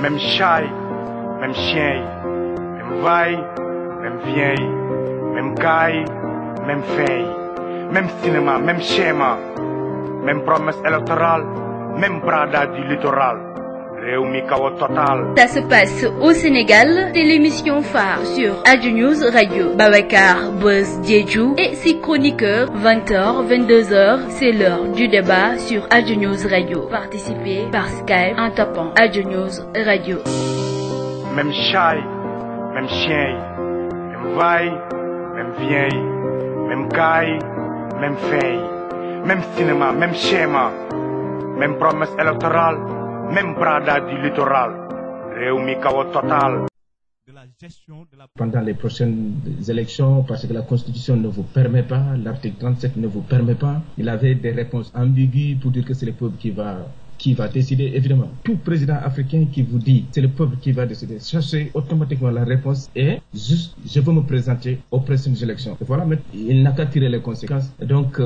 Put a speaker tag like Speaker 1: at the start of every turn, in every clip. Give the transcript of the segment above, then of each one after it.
Speaker 1: Même chat, même chien, même vaille, même vieille, même caille, même feuille, même cinéma, même schéma, même promesse électorale, même bradage du littoral.
Speaker 2: Ça se passe au Sénégal, c'est l'émission phare sur Adjo News Radio. Babacar, Buzz, Diédhiou et ses chroniqueurs. 20h, 22h, c'est l'heure du débat sur Adjo News Radio. Participez par Skype en tapant Adjo News Radio.
Speaker 1: Même chat, même chien, même vaille, même vieille, même caille, même feuille, même cinéma, même schéma, même promesse électorale, même bradage du littoral. Total.
Speaker 3: Pendant les prochaines élections, parce que la Constitution ne vous permet pas, l'article 37 ne vous permet pas, il avait des réponses ambiguës pour dire que c'est le peuple qui va décider. Évidemment, tout président africain qui vous dit c'est le peuple qui va décider, cherchez automatiquement la réponse et juste je veux me présenter aux prochaines élections. Et voilà, mais il n'a qu'à tirer les conséquences. Et donc,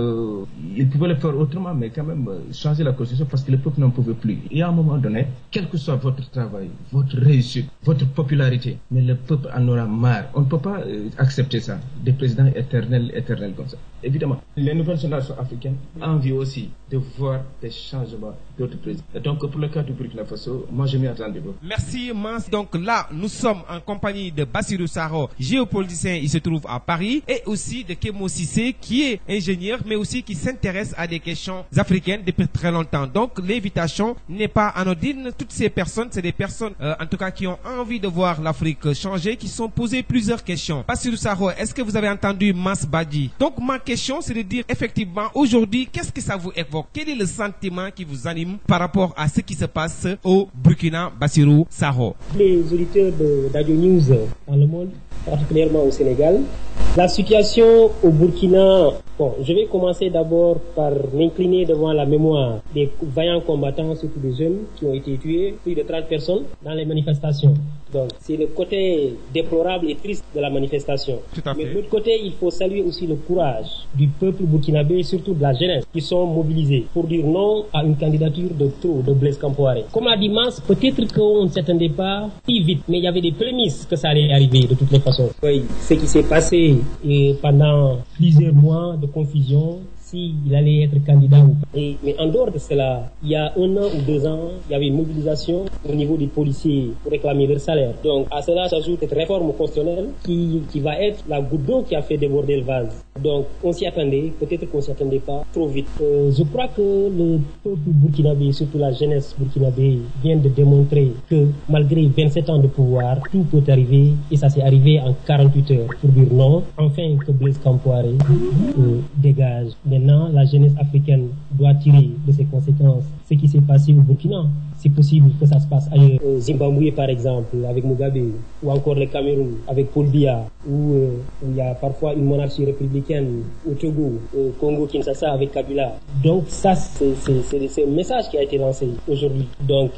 Speaker 3: il pouvait le faire autrement, mais quand même changer la constitution parce que le peuple n'en pouvait plus. Et à un moment donné, quel que soit votre travail, votre réussite, votre popularité, mais le peuple en aura marre. On ne peut pas accepter ça, des présidents éternels comme ça. Évidemment, les nouvelles générations africaines ont envie aussi de voir des changements d'autres présidents. Et donc, pour le cas du Burkina Faso, moi je m'y attendais beaucoup.
Speaker 4: Merci Mans. Donc là, nous sommes en compagnie de Bassirou Sahro, géopoliticien, il se trouve à Paris, et aussi de Kémo Cissé, qui est ingénieur, mais aussi qui s'intéresse à des questions africaines depuis très longtemps. Donc l'invitation n'est pas anodine. Toutes ces personnes, c'est des personnes, en tout cas, qui ont envie de voir l'Afrique changer, qui sont posées plusieurs questions. Bassirou Sahro, est-ce que vous avez entendu Mans Badi? Donc ma question, c'est de dire effectivement, aujourd'hui, qu'est-ce que ça vous évoque? Quel est le sentiment qui vous anime par rapport à ce qui se passe au Burkina, Bassirou Sahro?
Speaker 5: Les auditeurs d'Adjo News dans le monde, particulièrement au Sénégal, la situation au Burkina, je vais commencer d'abord par m'incliner devant la mémoire des vaillants combattants, surtout des jeunes qui ont été tués, plus de 30 personnes dans les manifestations. Donc c'est le côté déplorable et triste de la manifestation. Mais de l'autre côté, il faut saluer aussi le courage du peuple burkinabé, surtout de la jeunesse, qui sont mobilisés pour dire non à une candidature de Blaise Compaoré. Comme a dit Mans, peut-être qu'on ne s'attendait pas si vite, mais il y avait des prémices que ça allait arriver de toutes les façons. Oui, ce qui s'est passé pendant plusieurs mois de confusion, s'il allait être candidat ou pas. Mais en dehors de cela, il y a 1 an ou 2 ans, il y avait une mobilisation au niveau des policiers pour réclamer leur salaire. Donc à cela s'ajoute cette réforme constitutionnelle qui va être la goutte d'eau qui a fait déborder le vase. Donc on s'y attendait, peut-être qu'on s'y attendait pas trop vite. Je crois que le peuple burkinabé, surtout la jeunesse burkinabé, vient de démontrer que malgré 27 ans de pouvoir, tout peut arriver, et ça s'est arrivé en 48 heures pour dire non, enfin que Blaise Compaoré dégage. Maintenant, la jeunesse africaine doit tirer de ses conséquences ce qui s'est passé au Burkina. C'est possible que ça se passe ailleurs. Au Zimbabwe, par exemple, avec Mugabe, ou encore le Cameroun, avec Paul Biya, où il y a parfois une monarchie républicaine, au Togo, au Congo-Kinshasa, avec Kabila. Donc ça, c'est un message qui a été lancé aujourd'hui. Donc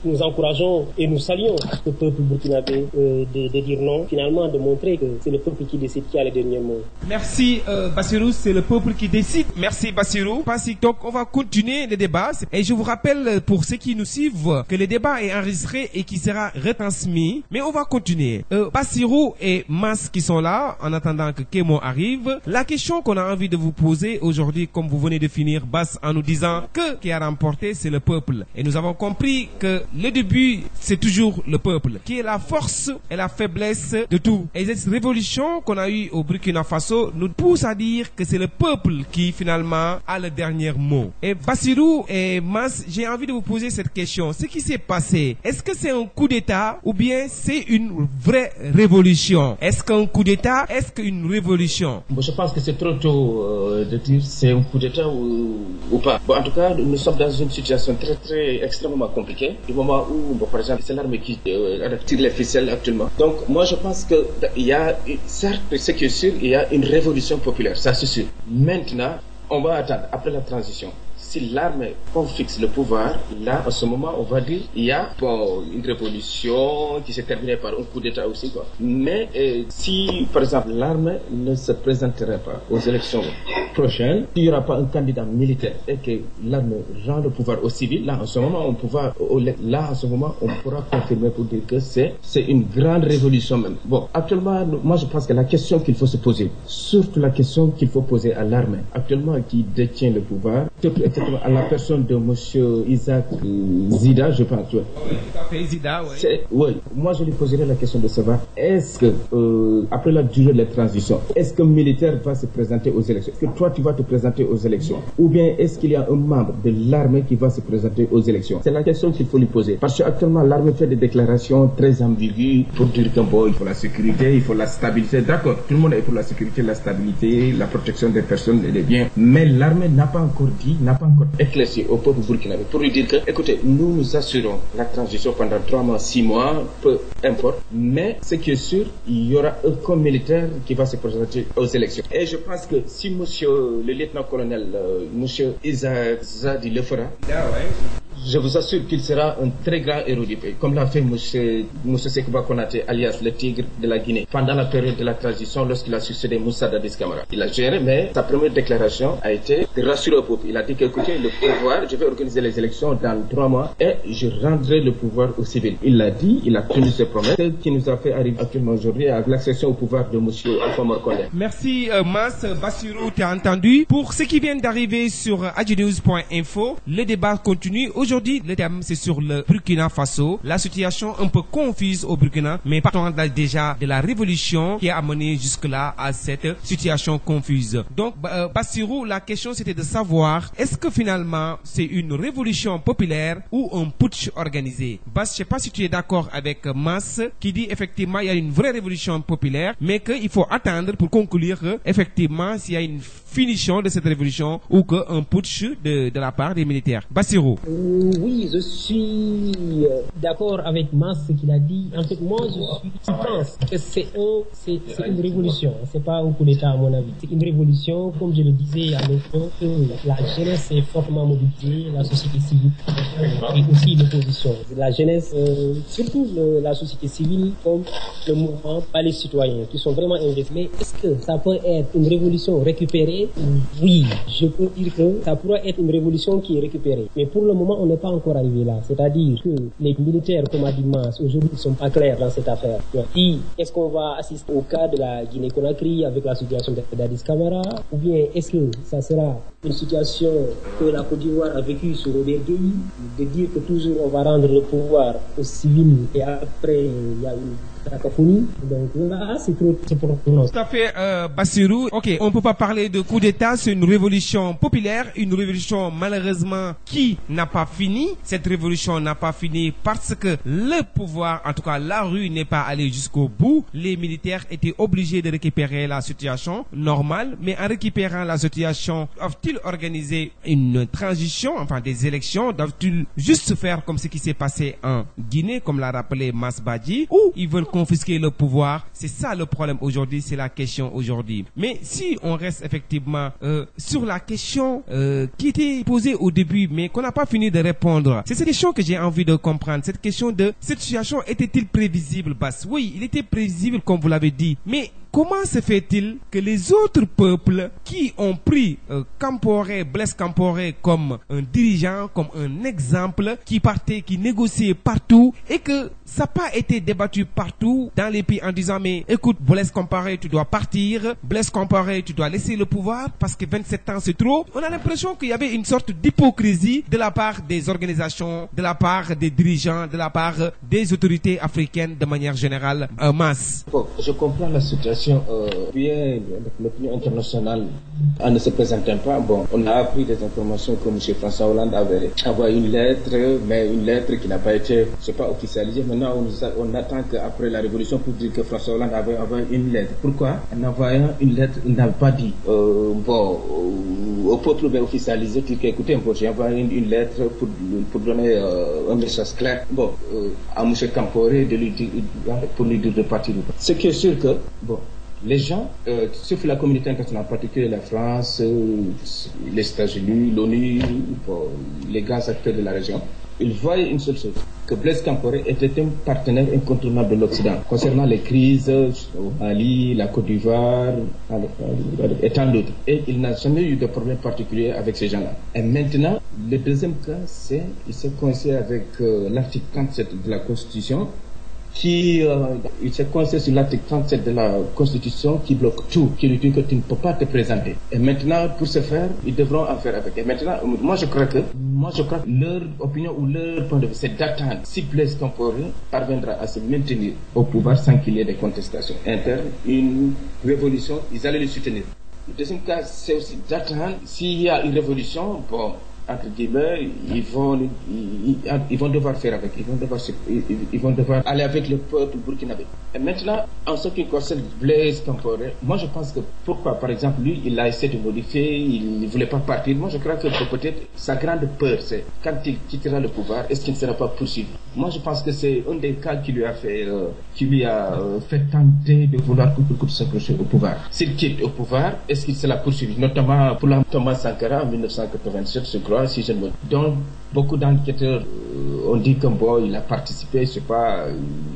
Speaker 5: nous encourageons et nous saluons le peuple burkinabé de dire non, finalement de montrer que c'est le peuple qui décide qui a le dernier mot.
Speaker 4: Merci Bassirou, c'est le peuple qui décide. Merci Bassirou. Donc on va continuer le débat. Et je vous rappelle, pour ceux qui nous suivent, que le débat est enregistré et qui sera retransmis. Mais on va continuer. Bassirou et Mas qui sont là, en attendant que Kémo arrive. La question qu'on a envie de vous poser aujourd'hui, comme vous venez de finir, Bass, en nous disant que qui a remporté, c'est le peuple. Et nous avons compris que le début, c'est toujours le peuple, qui est la force et la faiblesse de tout. Et cette révolution qu'on a eue au Burkina Faso nous pousse à dire que c'est le peuple qui finalement a le dernier mot. Et Bassirou et Mas, j'ai envie de vous poser cette question. Ce qui s'est passé, est-ce que c'est un coup d'État ou bien c'est une vraie révolution? Est-ce qu'un coup d'État, est-ce qu'une révolution?
Speaker 3: Je pense que c'est trop tôt de dire c'est un coup d'État ou pas. En tout cas, nous sommes dans une situation extrêmement compliquée. Du moment où, par exemple, c'est l'armée qui tire les ficelles actuellement. Donc, moi, je pense que il y a, certes, ce qui est sûr, il y a une révolution populaire, ça c'est sûr. Maintenant, on va attendre après la transition. Si l'armée fixe le pouvoir, là, à ce moment, on va dire il y a une révolution qui s'est terminée par un coup d'État aussi, quoi. Mais si, par exemple, l'armée ne se présenterait pas aux élections prochaine, il n'y aura pas un candidat militaire et que l'armée rend le pouvoir aux civils, là en ce moment on pourra confirmer pour dire que c'est une grande révolution même. Bon, actuellement, moi je pense que la question qu'il faut se poser, surtout la question qu'il faut poser à l'armée, actuellement qui détient le pouvoir, à la personne de monsieur Isaac Zida, je pense.
Speaker 4: Oui, tout à fait, Zida, oui.
Speaker 3: Oui, moi je lui poserai la question de savoir, est-ce que, après la durée de la transition, est-ce qu'un militaire va se présenter aux élections? Est-ce que toi tu vas te présenter aux élections? Ou bien est-ce qu'il y a un membre de l'armée qui va se présenter aux élections? C'est la question qu'il faut lui poser. Parce qu'actuellement, l'armée fait des déclarations très ambiguës pour dire qu'il faut la sécurité, il faut la stabilité. D'accord, tout le monde est pour la sécurité, la stabilité, la protection des personnes et des biens. Mais l'armée n'a pas encore éclairci au peuple burkinabé pour lui dire que, écoutez, nous assurons la transition pendant 3 mois, 6 mois, peu importe. Mais ce qui est sûr, il y aura aucun militaire qui va se présenter aux élections. Et je pense que si monsieur le lieutenant-colonel, monsieur Isaac Zadi le fera, je vous assure qu'il sera un très grand héros du pays, comme l'a fait monsieur Sekouba Konaté, alias le tigre de la Guinée, pendant la période de la transition, lorsqu'il a succédé Moussa Dadis Camara. Il a géré, mais sa première déclaration a été de rassurer au peuple. Il a dit qu'écoutez, le pouvoir, je vais organiser les élections dans 3 mois et je rendrai le pouvoir aux civils. Il l'a dit, il a tenu ses promesses, ce qui nous a fait arriver actuellement aujourd'hui à l'accession au pouvoir de monsieur Alpha Morkonde.
Speaker 4: Merci Mas Bassirou, tu as entendu. Pour ceux qui viennent d'arriver sur adjunews.info, le débat continue. Aujourd'hui, le thème c'est sur le Burkina Faso. La situation un peu confuse au Burkina, mais partons déjà de la révolution qui a amené jusque-là à cette situation confuse. Donc, Bassirou, la question c'était de savoir, est-ce que finalement c'est une révolution populaire ou un putsch organisé? Bass, je ne sais pas si tu es d'accord avec Mas qui dit effectivement il y a une vraie révolution populaire, mais qu'il faut attendre pour conclure effectivement s'il y a une finition de cette révolution ou qu'un putsch de la part des militaires. Bassirou.
Speaker 5: Oui, je suis d'accord avec Mas ce qu'il a dit. En fait, moi, je pense que c'est une révolution. C'est pas un coup d'État à mon avis. C'est une révolution, comme je le disais à l'instant, que la jeunesse est fortement mobilisée, la société civile et aussi l'opposition. La jeunesse, surtout la société civile, comme le mouvement, pas les citoyens, qui sont vraiment investis. Mais est-ce que ça peut être une révolution récupérée? Oui, je peux dire que ça pourrait être une révolution qui est récupérée. Mais pour le moment, on n'est pas encore arrivé là. C'est-à-dire que les militaires, comme a dit Mas, aujourd'hui, ne sont pas clairs dans cette affaire. Est-ce qu'on va assister au cas de la Guinée-Conakry avec la situation de Dadis Camara? Ou bien est-ce que ça sera une situation que la Côte d'Ivoire a vécue sur Robert Gueye, de dire que toujours on va rendre le pouvoir aux civils et après il y a une cacophonie? Donc là, c'est trop pour nous.
Speaker 4: Tout à fait, Bassirou. Ok, on ne peut pas parler de coup d'État, c'est une révolution populaire, une révolution malheureusement qui n'a pas fini. Cette révolution n'a pas fini parce que le pouvoir, en tout cas la rue, n'est pas allé jusqu'au bout. Les militaires étaient obligés de récupérer la situation normale, mais en récupérant la situation, doivent-ils organiser une transition, enfin des élections? Doivent-ils juste faire comme ce qui s'est passé en Guinée, comme l'a rappelé Mas Badji, ou ils veulent confisquer le pouvoir? C'est ça le problème aujourd'hui, c'est la question aujourd'hui. Mais si on reste effectivement sur la question qui était posée au début, mais qu'on n'a pas fini de répondre, c'est cette question que j'ai envie de comprendre. Cette question de cette situation était-il prévisible, Bass? Oui, il était prévisible comme vous l'avez dit, mais comment se fait-il que les autres peuples qui ont pris Blaise Compaoré comme un dirigeant, comme un exemple, qui partait, qui négociait partout, et que ça n'a pas été débattu partout dans les pays en disant mais écoute Blaise Compaoré, tu dois partir, Blaise Compaoré, tu dois laisser le pouvoir parce que 27 ans c'est trop. On a l'impression qu'il y avait une sorte d'hypocrisie de la part des organisations, de la part des dirigeants, de la part des autorités africaines de manière générale. Mas.
Speaker 3: Bon, je comprends la situation. Bien, l'opinion internationale ne se présentant pas. Bon, on a appris des informations que M. François Hollande avait envoyé une lettre, mais une lettre qui n'a pas été, je sais pas, officialisée. Maintenant, on attend qu'après la révolution pour dire que François Hollande avait envoyé une lettre. Pourquoi? En envoyant une lettre, il n'a pas dit au peuple bien officialisé, écoutez, j'ai envoyé une lettre pour donner un message clair. Bon, à M. Compaoré pour lui dire de partir. Ce qui est sûr que, bon, les gens, surtout la communauté internationale, en particulier la France, les États-Unis, l'ONU, les grands acteurs de la région, ils voient une seule chose. que Blaise Compaoré était un partenaire incontournable de l'Occident concernant les crises au Mali, la Côte d'Ivoire et tant d'autres. Et il n'a jamais eu de problème particulier avec ces gens-là. Et maintenant, le deuxième cas, c'est il s'est coincé avec l'article 37 de la Constitution il s'est coincé sur l'article 37 de la Constitution qui bloque tout, qui lui dit que tu ne peux pas te présenter. Et maintenant, pour ce faire, ils devront en faire avec. Et maintenant, moi je crois que leur opinion ou leur point de vue, c'est d'attendre si Blaise Compaoré parviendra à se maintenir au pouvoir sans qu'il y ait des contestations internes, une révolution, ils allaient le soutenir. Le deuxième cas, c'est aussi d'attendre s'il y a une révolution, bon, entre guillemets, ils vont devoir faire avec, ils vont devoir aller avec le peuple burkinabé. Et maintenant, en ce qui concerne Blaise Compaoré, moi je pense que pourquoi, par exemple, lui, il a essayé de modifier, il ne voulait pas partir. Moi je crois que peut-être sa grande peur, c'est quand il quittera le pouvoir, est-ce qu'il ne sera pas poursuivi? Moi je pense que c'est un des cas qui lui a fait tenter de vouloir s'accrocher au pouvoir. S'il quitte au pouvoir, est-ce qu'il sera poursuivi? Notamment pour Thomas Sankara en 1987, je crois. Donc, beaucoup d'enquêteurs ont dit que bon, il a participé, je sais pas,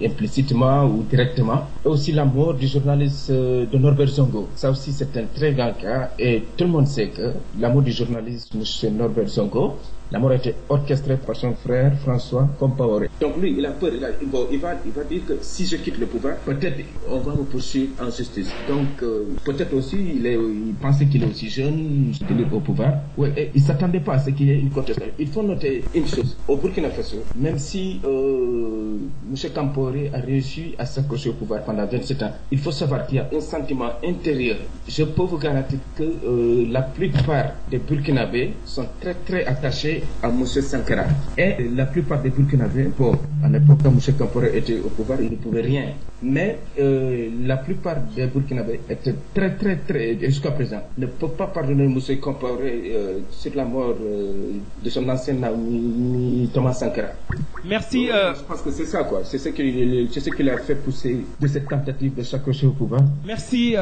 Speaker 3: implicitement ou directement. Et aussi la mort du journaliste de Norbert Zongo. Ça aussi, c'est un très grand cas. Et tout le monde sait que la mort du journaliste M. Norbert Zongo, la mort a été orchestrée par son frère François Compaoré. Donc lui, il a peur. Il va dire que si je quitte le pouvoir, peut-être on va me poursuivre en justice. Donc peut-être aussi, il pensait qu'il est aussi jeune, qu'il est au pouvoir. Ouais, et il ne s'attendait pas à ce qu'il y ait une contestation. Il faut noter une chose. Au Burkina Faso, même si M. Compaoré a réussi à s'accrocher au pouvoir pendant 27 ans, il faut savoir qu'il y a un sentiment intérieur. Je peux vous garantir que la plupart des Burkinabés sont très très attachés à M. Sankara. Et la plupart des Burkinabés, bon, à l'époque quand M. Compaoré était au pouvoir, il ne pouvait rien. Mais la plupart des Burkinabés étaient très, jusqu'à présent, ne peuvent pas pardonner M. Compaoré sur la mort de son ancien ami Thomas Sankara.
Speaker 4: Merci.
Speaker 3: Je pense que c'est ça, quoi. C'est ce qui l'a fait pousser de cette tentative de s'accrocher au pouvoir.
Speaker 4: Merci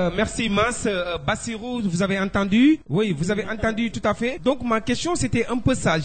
Speaker 4: Mas. Bassirou, vous avez entendu? Oui, vous avez entendu tout à fait. Donc ma question c'était un peu ça.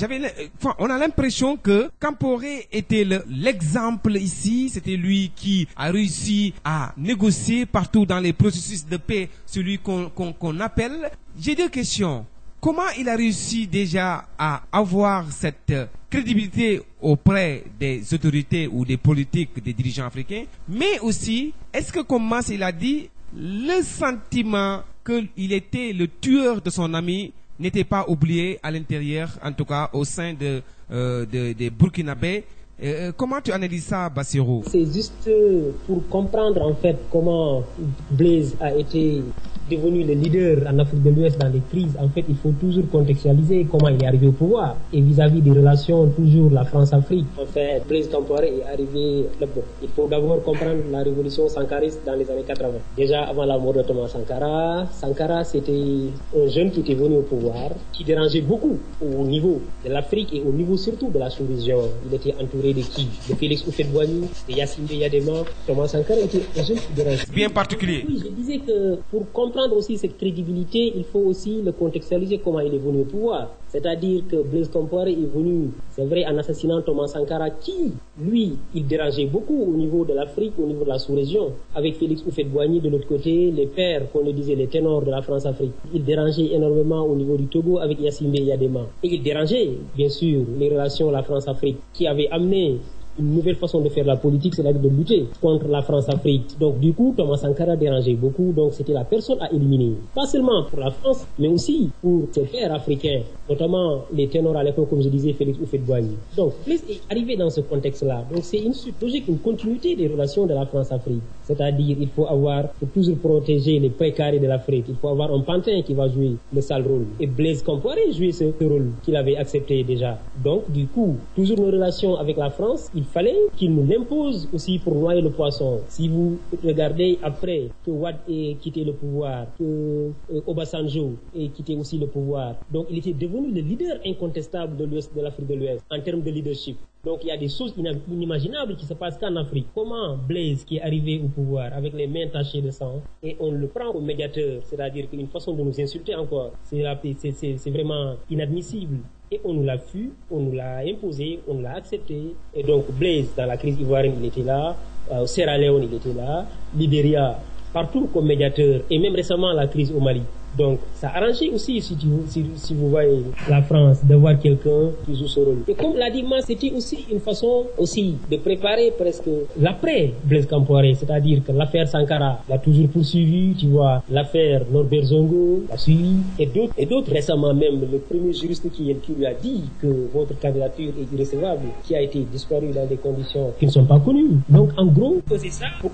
Speaker 4: On a l'impression que Compaoré était l'exemple ici. C'était lui qui a réussi à négocier partout dans les processus de paix, celui qu'on appelle. J'ai deux questions. Comment il a réussi déjà à avoir cette crédibilité auprès des autorités ou des politiques, des dirigeants africains? Mais aussi, est-ce que, comme Mas il a dit, le sentiment qu'il était le tueur de son ami n'était pas oublié à l'intérieur, en tout cas au sein des Burkinabés? Comment tu analyses ça, Bassirou?
Speaker 5: C'est juste pour comprendre en fait comment Blaise a été devenu le leader en Afrique de l'Ouest dans les crises. En fait, il faut toujours contextualiser comment il est arrivé au pouvoir. Et vis-à-vis des relations, toujours la France-Afrique. En fait, Blaise Compaoré est arrivé là-bas. Il faut d'abord comprendre la révolution sankariste dans les années 80. Déjà, avant la mort de Thomas Sankara, c'était un jeune qui était venu au pouvoir, qui dérangeait beaucoup au niveau de l'Afrique et au niveau surtout de la sous-région. Il était entouré de qui? De Félix Houphouët-Boigny, de Yassine Beyadema. Thomas Sankara était un jeune qui dérangeait.
Speaker 4: Bien particulier.
Speaker 5: Oui, je disais que pour comprendre aussi cette crédibilité, il faut aussi le contextualiser comment il est venu au pouvoir. C'est-à-dire que Blaise Compaoré est venu, c'est vrai, en assassinant Thomas Sankara, qui, lui, il dérangeait beaucoup au niveau de l'Afrique, au niveau de la sous-région, avec Félix Houphouët-Boigny de l'autre côté, les pères, qu'on le disait, les ténors de la France-Afrique. Il dérangeait énormément au niveau du Togo avec Yassine Beyadema. Et il dérangeait, bien sûr, les relations la France-Afrique, qui avait amené une nouvelle façon de faire la politique, c'est de lutter contre la France-Afrique. Donc du coup, Thomas Sankara dérangeait beaucoup, donc c'était la personne à éliminer. Pas seulement pour la France, mais aussi pour ses frères africains, notamment les ténors à l'époque, comme je disais, Félix Houphouët-Boigny. Donc Blaise est arrivé dans ce contexte-là. Donc c'est une suite logique, une continuité des relations de la France-Afrique. C'est-à-dire, il faut toujours protéger les précarés de l'Afrique. Il faut avoir un pantin qui va jouer le sale rôle. Et Blaise Compaoré jouait ce rôle qu'il avait accepté déjà. Donc, du coup, toujours nos relations avec la France, il fallait qu'il nous l'impose aussi pour noyer le poisson. Si vous regardez après que Wade ait quitté le pouvoir, que Obasanjo ait quitté aussi le pouvoir, donc il était devenu le leader incontestable de l'Afrique de l'Ouest en termes de leadership. Donc il y a des choses inimaginables qui se passent qu'en Afrique. Comment Blaise, qui est arrivé au pouvoir avec les mains tachées de sang, et on le prend au médiateur, c'est-à-dire qu'une façon de nous insulter encore, c'est vraiment inadmissible. et on nous l'a on nous l'a imposé, on nous l'a accepté. Et donc Blaise, dans la crise ivoirienne, il était là, Sierra Leone, il était là, Libéria, partout comme médiateur, et même récemment la crise au Mali. Donc, ça a arrangé aussi, si vous voyez la France, d'avoir quelqu'un qui joue ce rôle. Et comme l'a dit Mas, c'était aussi une façon aussi de préparer presque l'après Blaise Compaoré, c'est-à-dire que l'affaire Sankara l'a toujours poursuivi, tu vois, l'affaire Norbert Zongo l'a suivi, et d'autres récemment même, le premier juriste qui lui a dit que votre candidature est irrecevable, qui a été disparu dans des conditions qui ne sont pas connues. Donc, en gros, c'est ça pour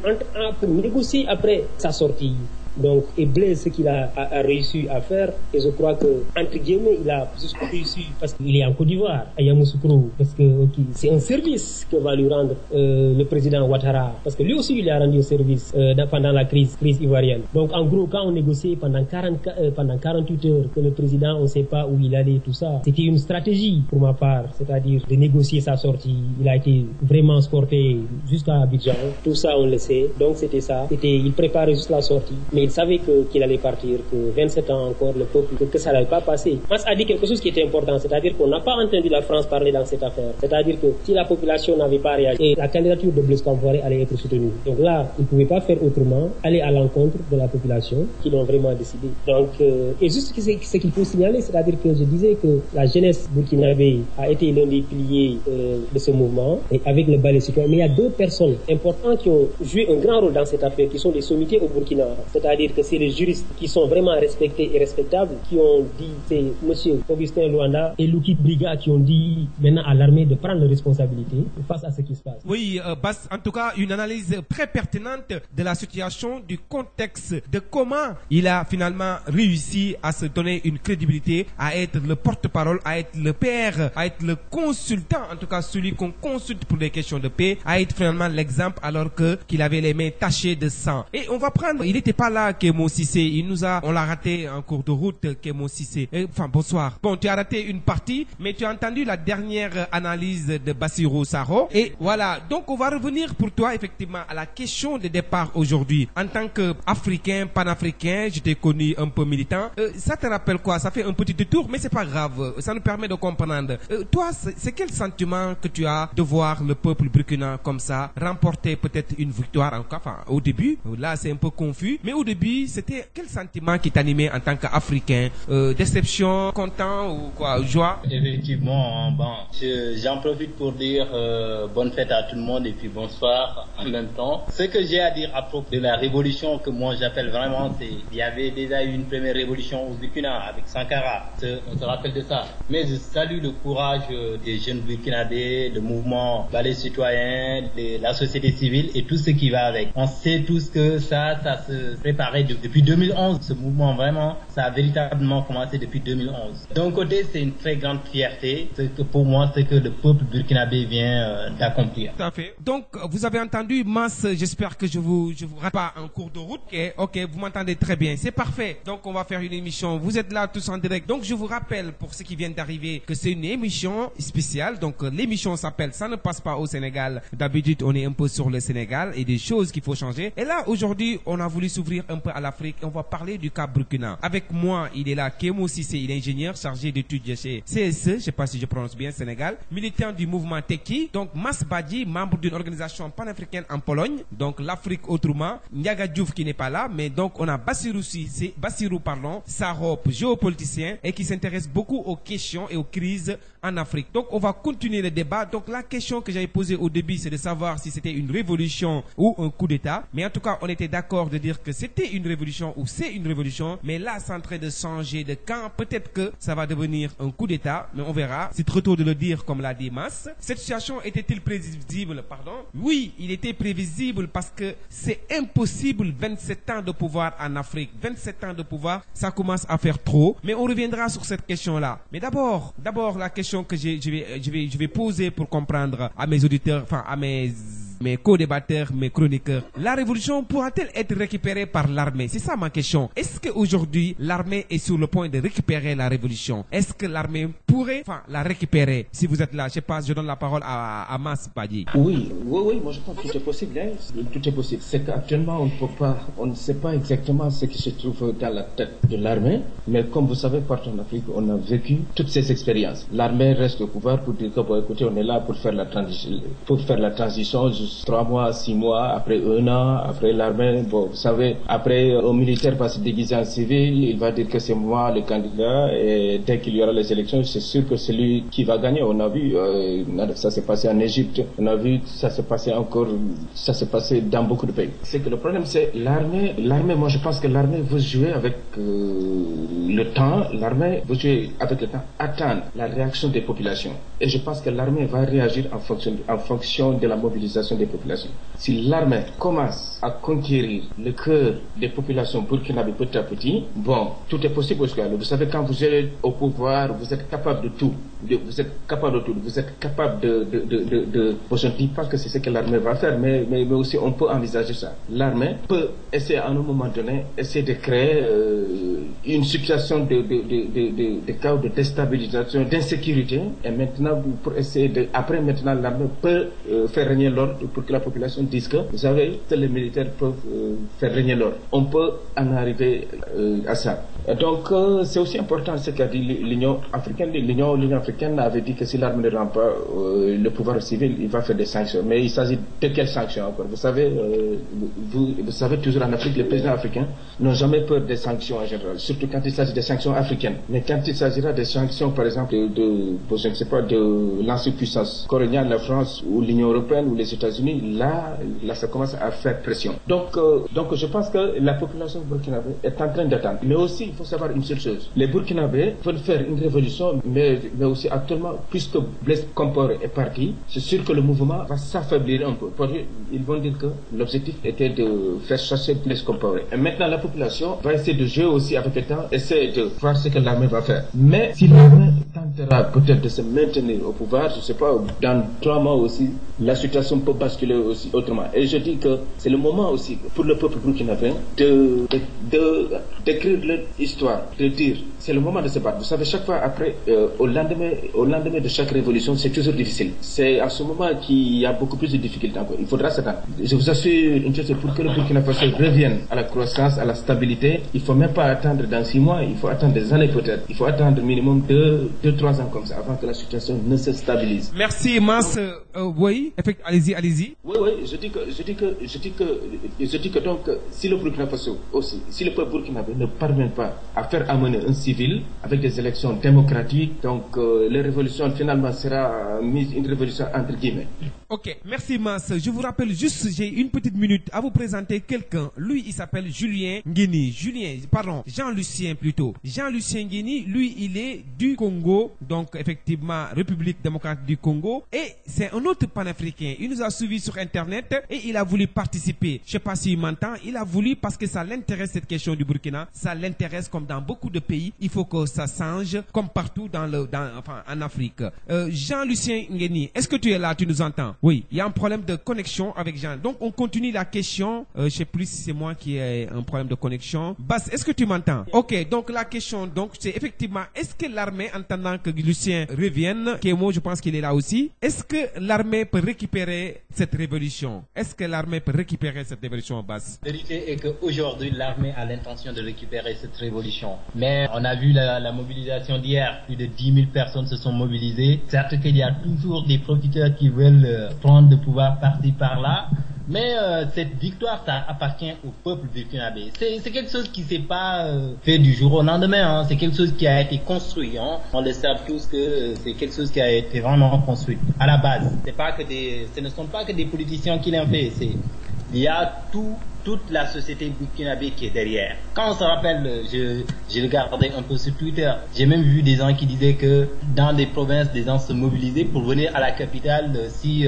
Speaker 5: négocier après sa sortie. Donc, et Blaise, ce qu'il a réussi à faire, et je crois que, entre guillemets, il a juste réussi parce qu'il est en Côte d'Ivoire, à Yamoussoukro, parce que c'est un service que va lui rendre le président Ouattara, parce que lui aussi, il a rendu un service pendant la crise ivoirienne. Donc, en gros, quand on négociait pendant 48 heures que le président, on ne sait pas où il allait, tout ça, c'était une stratégie pour ma part, c'est-à-dire de négocier sa sortie. Il a été vraiment escorté jusqu'à Abidjan, tout ça, on le sait. Donc, c'était ça. Il préparait juste la sortie. Mais il savait qu'il allait partir, que 27 ans encore, le peuple, que ça n'allait pas passer. Mas a dit quelque chose qui était important, c'est-à-dire qu'on n'a pas entendu la France parler dans cette affaire. C'est-à-dire que si la population n'avait pas réagi, la candidature de Blaise Compaoré allait être soutenue. Donc là, il ne pouvait pas faire autrement, aller à l'encontre de la population qui l'ont vraiment décidé. Donc, et juste ce qu'il faut signaler, c'est-à-dire que je disais que la jeunesse burkinabé a été l'un des piliers de ce mouvement, et avec le balai citoyen. Mais il y a d'autres personnes importantes qui ont joué un grand rôle dans cette affaire, qui sont des sommités au Burkina. C'est-à-dire que c'est les juristes qui sont vraiment respectés et respectables qui ont dit, c'est M. Augustin Luanda et Luki Briga qui ont dit maintenant à l'armée de prendre les responsabilités face à ce qui se passe.
Speaker 4: Oui, Bass, en tout cas, une analyse très pertinente de la situation, du contexte, de comment il a finalement réussi à se donner une crédibilité, à être le porte-parole, à être le père, à être le consultant, en tout cas celui qu'on consulte pour les questions de paix, à être finalement l'exemple alors qu'il avait les mains tachées de sang. Et on va prendre, il n'était pas là, Kémo Cissé, on l'a raté en cours de route, Kémo Cissé. Enfin, bonsoir. Bon, tu as raté une partie, mais tu as entendu la dernière analyse de Bassirou Sarro. Et voilà, donc on va revenir pour toi, effectivement, à la question de départ aujourd'hui. En tant qu'Africain, panafricain, je t'ai connu un peu militant. Ça te rappelle quoi? Ça fait un petit détour, mais c'est pas grave. Ça nous permet de comprendre. Toi, c'est quel sentiment que tu as de voir le peuple burkinabé comme ça remporter peut-être une victoire, enfin, au début? Là, c'est un peu confus, mais au début, c'était quel sentiment qui t'animait en tant qu'Africain? Déception, content ou quoi? Joie?
Speaker 6: Effectivement, bon, j'en profite pour dire bonne fête à tout le monde et puis bonsoir en même temps. Ce que j'ai à dire à propos de la révolution que moi j'appelle vraiment, c'est il y avait déjà eu une première révolution au Burkina avec Sankara. On se rappelle de ça. Mais je salue le courage des jeunes burkinabés, le mouvement balai citoyen, de la société civile et tout ce qui va avec. On sait tous que ça se préparait depuis 2011. Ce mouvement, vraiment, ça a véritablement commencé depuis 2011. D'un côté, c'est une très grande fierté. C'est que pour moi, c'est que le peuple burkinabé vient d'accomplir.
Speaker 4: Tout à fait. Donc, vous avez entendu, Mas, j'espère que je vous rate pas en cours de route. Ok, vous m'entendez très bien. C'est parfait. Donc, on va faire une émission. Vous êtes là tous en direct. Donc, je vous rappelle, pour ceux qui viennent d'arriver, que c'est une émission spéciale. Donc, l'émission s'appelle Ça ne passe pas au Sénégal. D'habitude, on est un peu sur le Sénégal et des choses qu'il faut changer. Et là, aujourd'hui, on a voulu s'ouvrir un peu à l'Afrique et on va parler du cas Burkina. Avec moi, il est là, Kémo Cissé, il est ingénieur chargé d'études chez CSE, je ne sais pas si je prononce bien, Sénégal, militant du mouvement Teki. Donc, Mas Badji, membre d'une organisation panafricaine en Pologne, donc l'Afrique autrement. Ndiaga Diouf qui n'est pas là, mais donc on a Bassirou Sarro, géopoliticien et qui s'intéresse beaucoup aux questions et aux crises en Afrique. Donc, on va continuer le débat. Donc, la question que j'avais posée au début, c'est de savoir si c'était une révolution ou un coup d'État. Mais en tout cas, on était d'accord de dire que c'était une révolution ou c'est une révolution. Mais là, c'est en train de changer de camp. Peut-être que ça va devenir un coup d'État, mais on verra. C'est trop tôt de le dire, comme l'a dit Mas. Cette situation était-il prévisible? Oui, il était prévisible parce que c'est impossible 27 ans de pouvoir en Afrique. 27 ans de pouvoir, ça commence à faire trop. Mais on reviendra sur cette question-là. Mais d'abord, la question que je vais poser pour comprendre à mes auditeurs, enfin à mes mes co-débatteurs, mes chroniqueurs. La révolution pourra-t-elle être récupérée par l'armée? C'est ça ma question. Est-ce qu'aujourd'hui, l'armée est sur le point de récupérer la révolution? Est-ce que l'armée pourrait la récupérer? Si vous êtes là, je sais pas, je donne la parole à Mas Badi.
Speaker 3: Oui, moi je pense que tout est possible. Tout est possible. C'est qu'actuellement, on ne sait pas exactement ce qui se trouve dans la tête de l'armée, mais comme vous savez, partout en Afrique, on a vécu toutes ces expériences. L'armée reste au pouvoir pour dire que, bon, écoutez, on est là pour faire la transition, juste 3 mois, 6 mois, après 1 an, après l'armée, bon, vous savez, après un militaire va se déguiser en civil, il va dire que c'est moi le candidat, et dès qu'il y aura les élections, c'est sûr que c'est lui qui va gagner. On a vu, ça s'est passé en Égypte, on a vu, ça s'est passé dans beaucoup de pays. C'est que le problème, c'est l'armée, moi je pense que l'armée veut jouer avec le temps, attendre la réaction des populations. Et je pense que l'armée va réagir en fonction de la mobilisation des populations. Si l'armée commence à conquérir le cœur des populations burkinabées petit à petit, bon, tout est possible au Sénégal. Vous savez, quand vous êtes au pouvoir, vous êtes capable de tout. Vous êtes capable de je ne dis pas que c'est ce que l'armée va faire, mais aussi on peut envisager ça. L'armée peut essayer à un moment donné, de créer une situation de chaos, de déstabilisation, d'insécurité, et maintenant, maintenant l'armée peut faire régner l'ordre pour que la population dise que, vous savez, que les militaires peuvent faire régner l'ordre. On peut en arriver à ça. Et donc, c'est aussi important ce qu'a dit l'Union africaine. L'Union africaine avait dit que si l'armée ne rend pas le pouvoir civil, il va faire des sanctions. Mais il s'agit de quelles sanctions encore? Vous savez, vous savez, toujours en Afrique, les présidents africains n'ont jamais peur des sanctions en général, surtout quand il s'agit des sanctions africaines. Mais quand il s'agira des sanctions, par exemple, de l'ancienne puissance coloniale, la France ou l'Union européenne ou les États-Unis, là, ça commence à faire pression. Donc, je pense que la population burkinabé est en train d'attendre. Mais aussi, il faut savoir une seule chose. Les Burkinabés veulent faire une révolution, mais aussi actuellement, puisque Blaise Compaoré est parti, c'est sûr que le mouvement va s'affaiblir un peu. Ils vont dire que l'objectif était de faire chasser Blaise Compaoré. Et maintenant, la population va essayer de jouer aussi avec le temps, essayer de voir ce que l'armée va faire. Mais si l'armée tentera peut-être de se maintenir au pouvoir, je ne sais pas, dans 3 mois aussi, la situation peut basculer aussi autrement. Et je dis que c'est le moment aussi pour le peuple burkinabé d'écrire leur histoire, de dire, c'est le moment de se battre. Vous savez, chaque fois après, au lendemain de chaque révolution, c'est toujours difficile. C'est à ce moment qu'il y a beaucoup plus de difficultés encore. Il faudra s'attendre. Je vous assure une chose, pour que le Burkina Faso revienne à la croissance, à la stabilité, il ne faut même pas attendre dans 6 mois, il faut attendre des années peut-être. Il faut attendre minimum 2-3 ans comme ça, avant que la situation ne se stabilise.
Speaker 4: Merci, Mas. Oui, allez-y.
Speaker 3: Oui, je dis que donc, si le Burkina Faso aussi, si le peuple burkinabé ne parvient pas à faire amener un civil avec des élections démocratiques, donc la révolution finalement sera mise une révolution entre guillemets.
Speaker 4: Ok, merci Mas. Je vous rappelle juste, j'ai une petite minute à vous présenter quelqu'un. Lui, il s'appelle Jean-Lucien plutôt. Jean-Lucien Nguéni, lui, il est du Congo, donc effectivement République démocratique du Congo, et c'est un autre panafricain. Il nous a suivis sur Internet et il a voulu participer. Je sais pas s'il m'entend, il a voulu parce que ça l'intéresse cette question du Burkina, ça l'intéresse comme dans beaucoup de pays. Il faut que ça change comme partout en Afrique. Jean-Lucien Nguéni, est-ce que tu es là, tu nous entends? Oui, il y a un problème de connexion avec Jean. Donc on continue la question. Je sais plus si c'est moi qui ai un problème de connexion. Bass, est-ce que tu m'entends? Ok, donc la question, c'est effectivement, est-ce que l'armée, en attendant que Lucien revienne, Kémo, je pense qu'il est là aussi, est-ce que l'armée peut récupérer cette révolution? Est-ce que l'armée peut récupérer cette révolution, Bass?
Speaker 6: La vérité est qu'aujourd'hui, l'armée a l'intention de récupérer cette révolution. Mais on a vu la mobilisation d'hier. Plus de 10 000 personnes se sont mobilisées. Certes qu'il y a toujours des profiteurs qui veulent prendre le pouvoir par-ci par-là. Mais cette victoire, ça appartient au peuple burkinabé. C'est quelque chose qui s'est pas fait du jour au lendemain. Hein. C'est quelque chose qui a été construit. Hein. On le sait tous que c'est quelque chose qui a été vraiment construit. À la base, ce ne sont pas que des politiciens qui l'ont fait. Il y a toute la société burkinabé qui est derrière. Quand on se rappelle, j'ai regardé un peu sur Twitter, j'ai même vu des gens qui disaient que dans des provinces, des gens se mobilisaient pour venir à la capitale si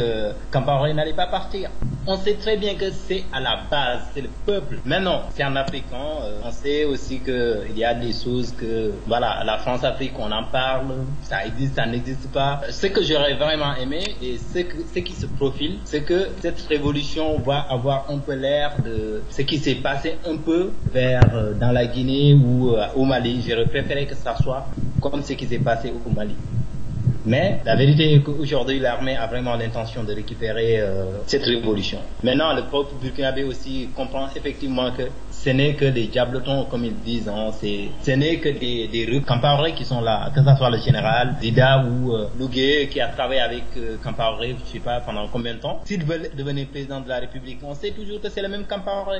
Speaker 6: Compaoré n'allait pas partir. On sait très bien que c'est à la base, c'est le peuple. Maintenant, c'est en africain, on sait aussi qu'il y a des choses que, voilà, la France-Afrique, on en parle, ça existe, ça n'existe pas. Ce que j'aurais vraiment aimé, et ce qui se profile, c'est que cette révolution va avoir un peu l'air de ce qui s'est passé un peu vers dans la Guinée ou au Mali. J'aurais préféré que ça soit comme ce qui s'est passé au Mali. Mais la vérité est qu'aujourd'hui, l'armée a vraiment l'intention de récupérer cette révolution. Maintenant, le peuple burkinabé aussi comprend effectivement que ce n'est que des diablotons, comme ils disent. Hein, ce n'est que des rues Compaoré qui sont là, que ce soit le général Zida ou Lougué qui a travaillé avec Compaoré, je ne sais pas pendant combien de temps. S'il veut devenir président de la République, on sait toujours que c'est le même Compaoré.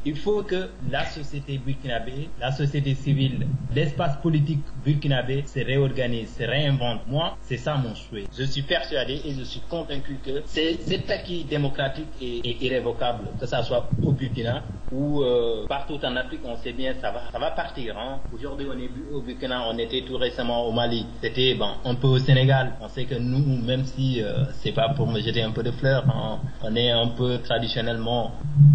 Speaker 6: Il faut que la société burkinabé, la société civile, l'espace politique burkinabé se réorganise, se réinvente. Moi, c'est ça mon souhait. Je suis persuadé et je suis convaincu que cet acquis démocratique est irrévocable, que ça soit au Burkina ou partout en Afrique. On sait bien ça va partir. Hein. Aujourd'hui, on est au Burkina, on était tout récemment au Mali. C'était un peu au Sénégal. On sait que nous, même si c'est pas pour me jeter un peu de fleurs, hein, on est un peu traditionnellement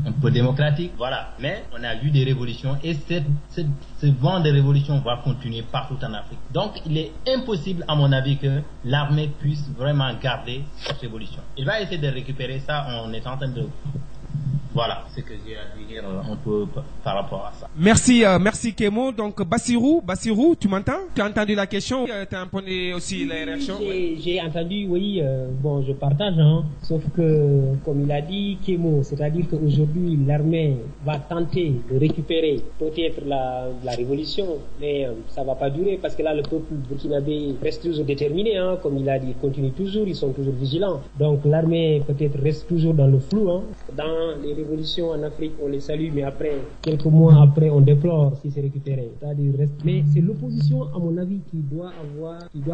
Speaker 6: un peu démocratique. Voilà. Mais on a vu des révolutions et ce vent de révolution va continuer partout en Afrique. Donc il est impossible à mon avis que l'armée puisse vraiment garder cette révolution. Il va essayer de récupérer ça en étant en train de... Voilà ce que j'ai à dire un peu par rapport à ça.
Speaker 4: Merci Kémo. Donc Bassirou, tu m'entends? Tu as entendu la question? Tu as entendu aussi les réactions?
Speaker 5: J'ai entendu, oui. Je partage. Hein, sauf que, comme il a dit Kémo, c'est-à-dire qu'aujourd'hui l'armée va tenter de récupérer peut-être la révolution, mais ça va pas durer parce que là le peuple burkinabé reste toujours déterminé. Hein, comme il a dit, il continue toujours, ils sont toujours vigilants. Donc l'armée peut-être reste toujours dans le flou. Hein, dans les révolutions en Afrique, on les salue, mais après, quelques mois après, on déplore si c'est récupéré. C'est-à-dire, mais c'est l'opposition, à mon avis, qui doit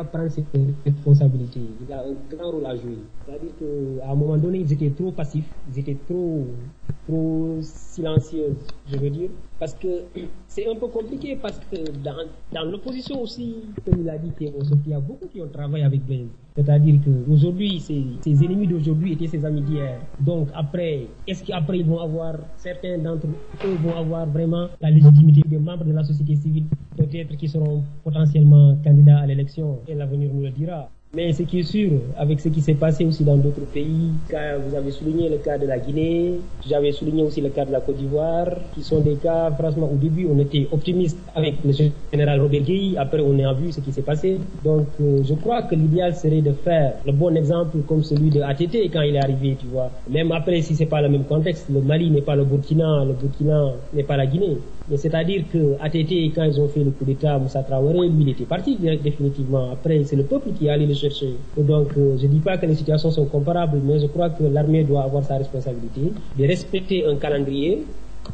Speaker 5: prendre cette responsabilité. Il a un grand rôle à jouer. C'est-à-dire qu'à un moment donné, ils étaient trop passifs, ils étaient trop silencieux, je veux dire. Parce que c'est un peu compliqué, parce que dans l'opposition aussi, comme il a dit, il y a beaucoup qui ont travaillé avec Blaise. C'est-à-dire qu'aujourd'hui, ses ennemis d'aujourd'hui étaient ses amis d'hier. Donc après, est-ce qu'après certains d'entre eux vont avoir vraiment la légitimité des membres de la société civile, peut-être qui seront potentiellement candidats à l'élection, et l'avenir nous le dira. Mais ce qui est sûr, avec ce qui s'est passé aussi dans d'autres pays, vous avez souligné le cas de la Guinée, j'avais souligné aussi le cas de la Côte d'Ivoire, qui sont des cas, franchement, au début, on était optimiste avec le général Robert Gueye, après on a vu ce qui s'est passé. Donc, je crois que l'idéal serait de faire le bon exemple comme celui de ATT quand il est arrivé, tu vois. Même après, si c'est pas le même contexte, le Mali n'est pas le Burkina n'est pas la Guinée. Mais c'est-à-dire que ATT, quand ils ont fait le coup d'État, Moussa Traoré, lui, il était parti définitivement. Après, c'est le peuple qui est allé le chercher. Et donc, je dis pas que les situations sont comparables, mais je crois que l'armée doit avoir sa responsabilité de respecter un calendrier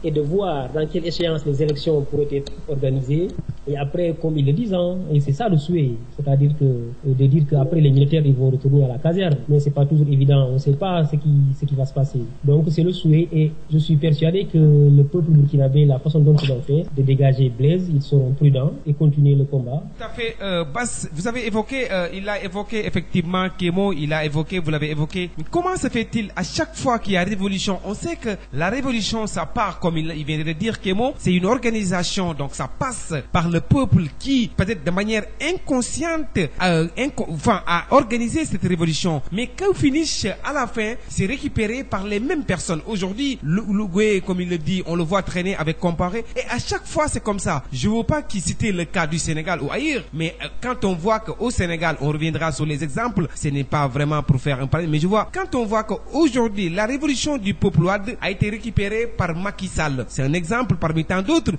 Speaker 5: et de voir dans quelle échéance les élections pourraient être organisées. Et après, comme ils le disent, hein, et c'est ça le souhait, c'est-à-dire de dire qu'après les militaires ils vont retourner à la caserne, mais c'est pas toujours évident, on ne sait pas ce qui va se passer. Donc c'est le souhait et je suis persuadé que le peuple burkinabé, la façon dont ils ont fait, de dégager Blaise, ils seront prudents et continuer le combat.
Speaker 4: Tout à fait. Bass, vous avez évoqué, il a évoqué effectivement Kémo, vous l'avez évoqué. Mais comment se fait-il à chaque fois qu'il y a révolution? On sait que la révolution, ça part, comme il vient de dire Kémo, c'est une organisation, donc ça passe par le peuple qui, peut-être de manière inconsciente, a organisé cette révolution. Mais qu'au finish, à la fin, c'est récupéré par les mêmes personnes. Aujourd'hui, Lougué, comme il le dit, on le voit traîner avec Compaoré. Et à chaque fois, c'est comme ça. Je ne veux pas qu'il cite le cas du Sénégal ou ailleurs, mais quand on voit qu'au Sénégal, on reviendra sur les exemples, ce n'est pas vraiment pour faire un parallèle, mais quand on voit qu'aujourd'hui, la révolution du peuple ouad a été récupérée par Macky Sall. C'est un exemple parmi tant d'autres.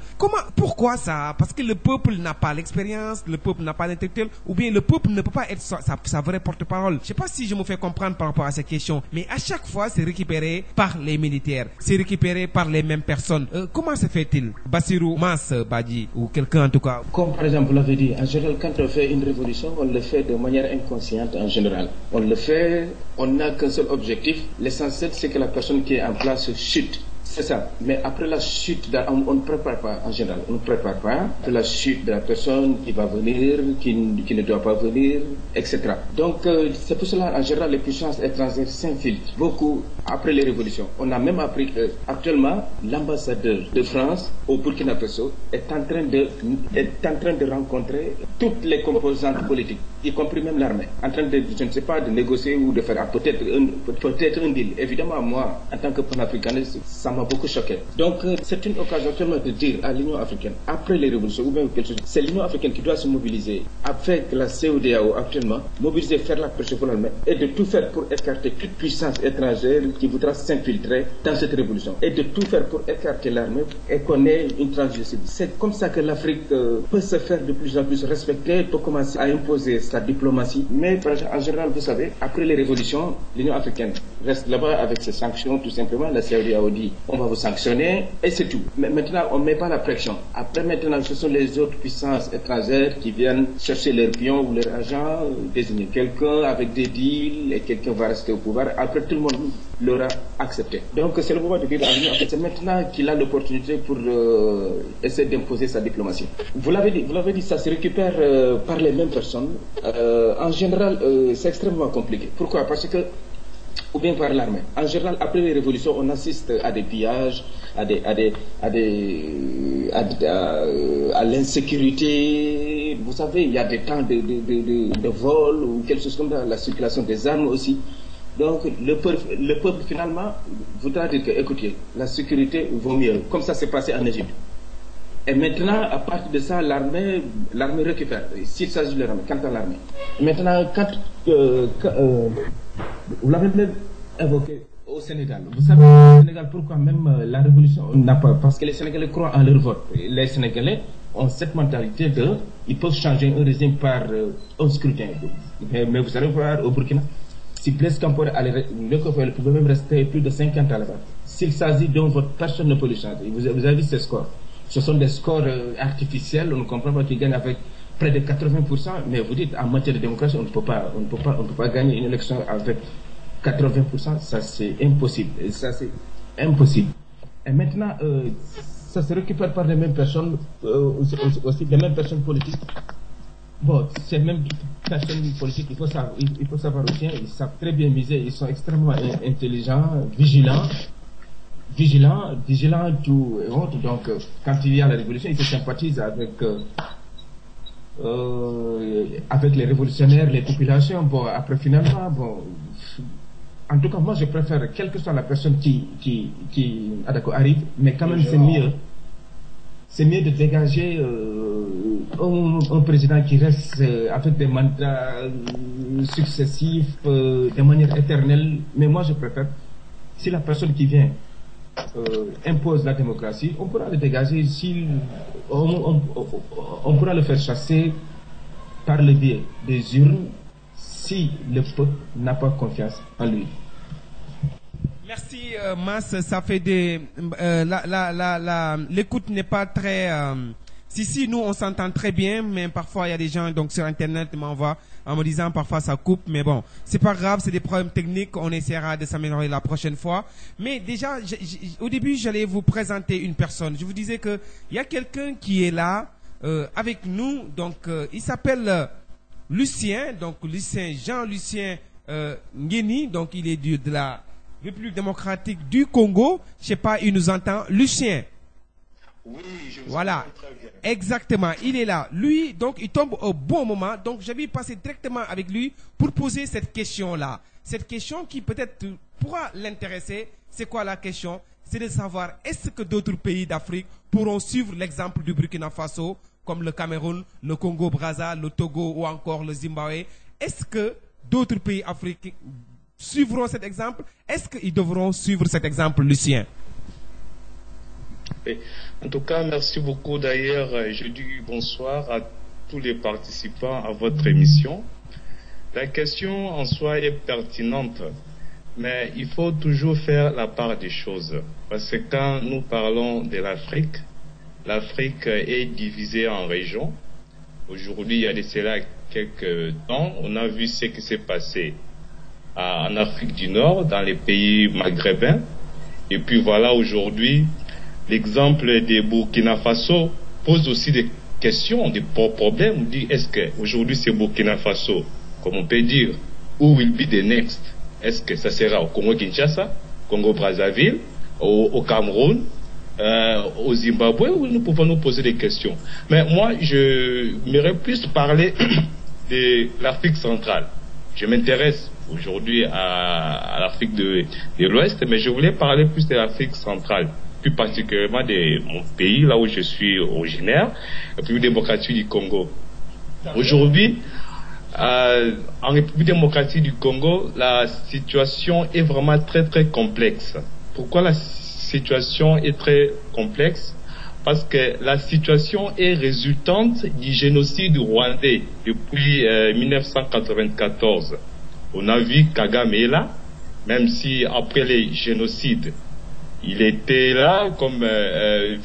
Speaker 4: Pourquoi ça? Parce que le peuple n'a pas l'expérience, le peuple n'a pas l'intellectuel, ou bien le peuple ne peut pas être sa vraie porte-parole. Je ne sais pas si je me fais comprendre par rapport à cette question, mais à chaque fois, c'est récupéré par les militaires. C'est récupéré par les mêmes personnes. Comment se fait-il? Bassirou, Mas, Badi, ou quelqu'un en tout cas?
Speaker 3: Comme par exemple, vous l'avez dit, en général, quand on fait une révolution, on le fait de manière inconsciente en général. On le fait, on n'a qu'un seul objectif. L'essentiel, c'est que la personne qui est en place chute. C'est ça. Mais après la chute, on ne prépare pas en général. On ne prépare pas après la chute de la personne qui va venir, qui ne doit pas venir, etc. Donc c'est pour cela en général les puissances étrangères s'infiltrent beaucoup après les révolutions. On a même appris que actuellement l'ambassadeur de France au Burkina Faso est en train de rencontrer toutes les composantes politiques, y compris même l'armée, en train de, je ne sais pas, de négocier ou de faire peut-être un deal. Évidemment, moi, en tant que panafricaniste, ça m'a beaucoup choqué. Donc, c'est une occasion actuellement de dire à l'Union africaine, après les révolutions, ou même quelque chose, c'est l'Union africaine qui doit se mobiliser avec la CEDEAO actuellement, mobiliser, faire la pression pour l'armée et de tout faire pour écarter toute puissance étrangère qui voudra s'infiltrer dans cette révolution. Et de tout faire pour écarter l'armée et qu'on ait une transition civile. C'est comme ça que l'Afrique peut se faire de plus en plus respecter, peut commencer à imposer sa diplomatie. Mais en général, vous savez, après les révolutions, l'Union africaine reste là-bas avec ses sanctions, tout simplement. La CEDEAO dit on va vous sanctionner et c'est tout. Mais maintenant, on ne met pas la pression. Après, maintenant, ce sont les autres puissances étrangères qui viennent chercher leurs pions ou leurs agents, désigner quelqu'un avec des deals et quelqu'un va rester au pouvoir. Après, tout le monde l'aura accepté. Donc, c'est le moment de dire à l'Union africaine, c'est maintenant qu'il a l'opportunité pour essayer d'imposer sa diplomatie. Vous l'avez dit, ça se récupère par les mêmes personnes. En général, c'est extrêmement compliqué. Pourquoi? Parce que ou bien par l'armée. En général, après les révolutions, on assiste à des pillages, à l'insécurité. Vous savez, il y a des temps de vol ou quelque chose comme ça, la circulation des armes aussi. Donc, le peuple finalement voudra dire que, écoutez, la sécurité vaut mieux, comme ça s'est passé en Égypte. Et maintenant, à partir de ça, l'armée récupère. S'il s'agit de l'armée, quant à l'armée. Maintenant, vous l'avez même évoqué au Sénégal. Vous savez, au Sénégal, pourquoi même la révolution n'a pas... Parce que les Sénégalais croient en leur vote. Les Sénégalais ont cette mentalité ils peuvent changer un régime par un scrutin. Mais vous allez voir, au Burkina, si Blaise Compaoré pouvait même rester plus de 50 ans là-bas. S'il s'agit d'un vote, personne ne peut le changer. Vous avez vu ces scores. Ce sont des scores artificiels, on ne comprend pas qu'ils gagnent avec près de 80%, mais vous dites, en matière de démocratie, on ne peut pas gagner une élection avec 80%, ça c'est impossible. Et maintenant, ça se récupère par les mêmes personnes, aussi les mêmes personnes politiques. Bon, ces mêmes personnes politiques, il faut savoir aussi, ils savent très bien miser, ils sont extrêmement intelligents, vigilants, tout et autres. Donc, quand il y a la révolution, ils se sympathisent avec les révolutionnaires, les populations. Bon, après finalement, en tout cas, moi je préfère, quelle que soit la personne qui arrive, mais quand même c'est mieux de dégager un président qui reste avec des mandats successifs de manière éternelle. Mais moi je préfère, si la personne qui vient impose la démocratie, on pourra le dégager, on pourra le faire chasser par le biais des urnes si le peuple n'a pas confiance en lui.
Speaker 4: Merci Mas, ça fait l'écoute n'est pas très si nous on s'entend très bien, mais parfois il y a des gens donc sur internet m'envoient en me disant parfois ça coupe, mais bon, c'est pas grave, c'est des problèmes techniques, on essaiera de s'améliorer la prochaine fois. Mais déjà au début, j'allais vous présenter une personne. Je vous disais que il y a quelqu'un qui est là avec nous, donc il s'appelle Lucien, donc Jean-Lucien Ngeni, donc il est de la République démocratique du Congo. Je sais pas, il nous entend. Lucien.
Speaker 7: Oui, je vous
Speaker 4: voilà,
Speaker 7: entends très bien.
Speaker 4: Exactement, il est là. Lui, donc, il tombe au bon moment. Donc, j'avais passé directement avec lui pour poser cette question-là. Cette question qui peut-être pourra l'intéresser. C'est quoi la question? C'est de savoir, est-ce que d'autres pays d'Afrique pourront suivre l'exemple du Burkina Faso, comme le Cameroun, le Congo-Brazza, le Togo ou encore le Zimbabwe? Est-ce que d'autres pays africains suivront cet exemple? Est-ce qu'ils devront suivre cet exemple, Lucien?
Speaker 7: En tout cas, merci beaucoup. D'ailleurs, je dis bonsoir à tous les participants à votre émission. La question en soi est pertinente, mais il faut toujours faire la part des choses. Parce que quand nous parlons de l'Afrique, l'Afrique est divisée en régions. Aujourd'hui, il y a de cela quelques temps, on a vu ce qui s'est passé en Afrique du Nord, dans les pays maghrébins. Et puis voilà, aujourd'hui, l'exemple des Burkina Faso pose aussi des questions, des problèmes. On dit, est-ce qu'aujourd'hui c'est Burkina Faso, comme on peut dire, who will be the next? Est-ce que ça sera au Congo-Kinshasa, Congo-Brazzaville, au Cameroun, au Zimbabwe, où nous pouvons nous poser des questions? Mais moi, je m'aimerais plus parler de l'Afrique centrale. Je m'intéresse aujourd'hui à l'Afrique de l'Ouest, mais je voulais parler plus de l'Afrique centrale, plus particulièrement de mon pays, là où je suis originaire, la République démocratique du Congo. Aujourd'hui, en République démocratique du Congo, la situation est vraiment très très complexe. Pourquoi la situation est très complexe? Parce que la situation est résultante du génocide rwandais depuis 1994. On a vu Kagame est là, même si après les génocides, il était là comme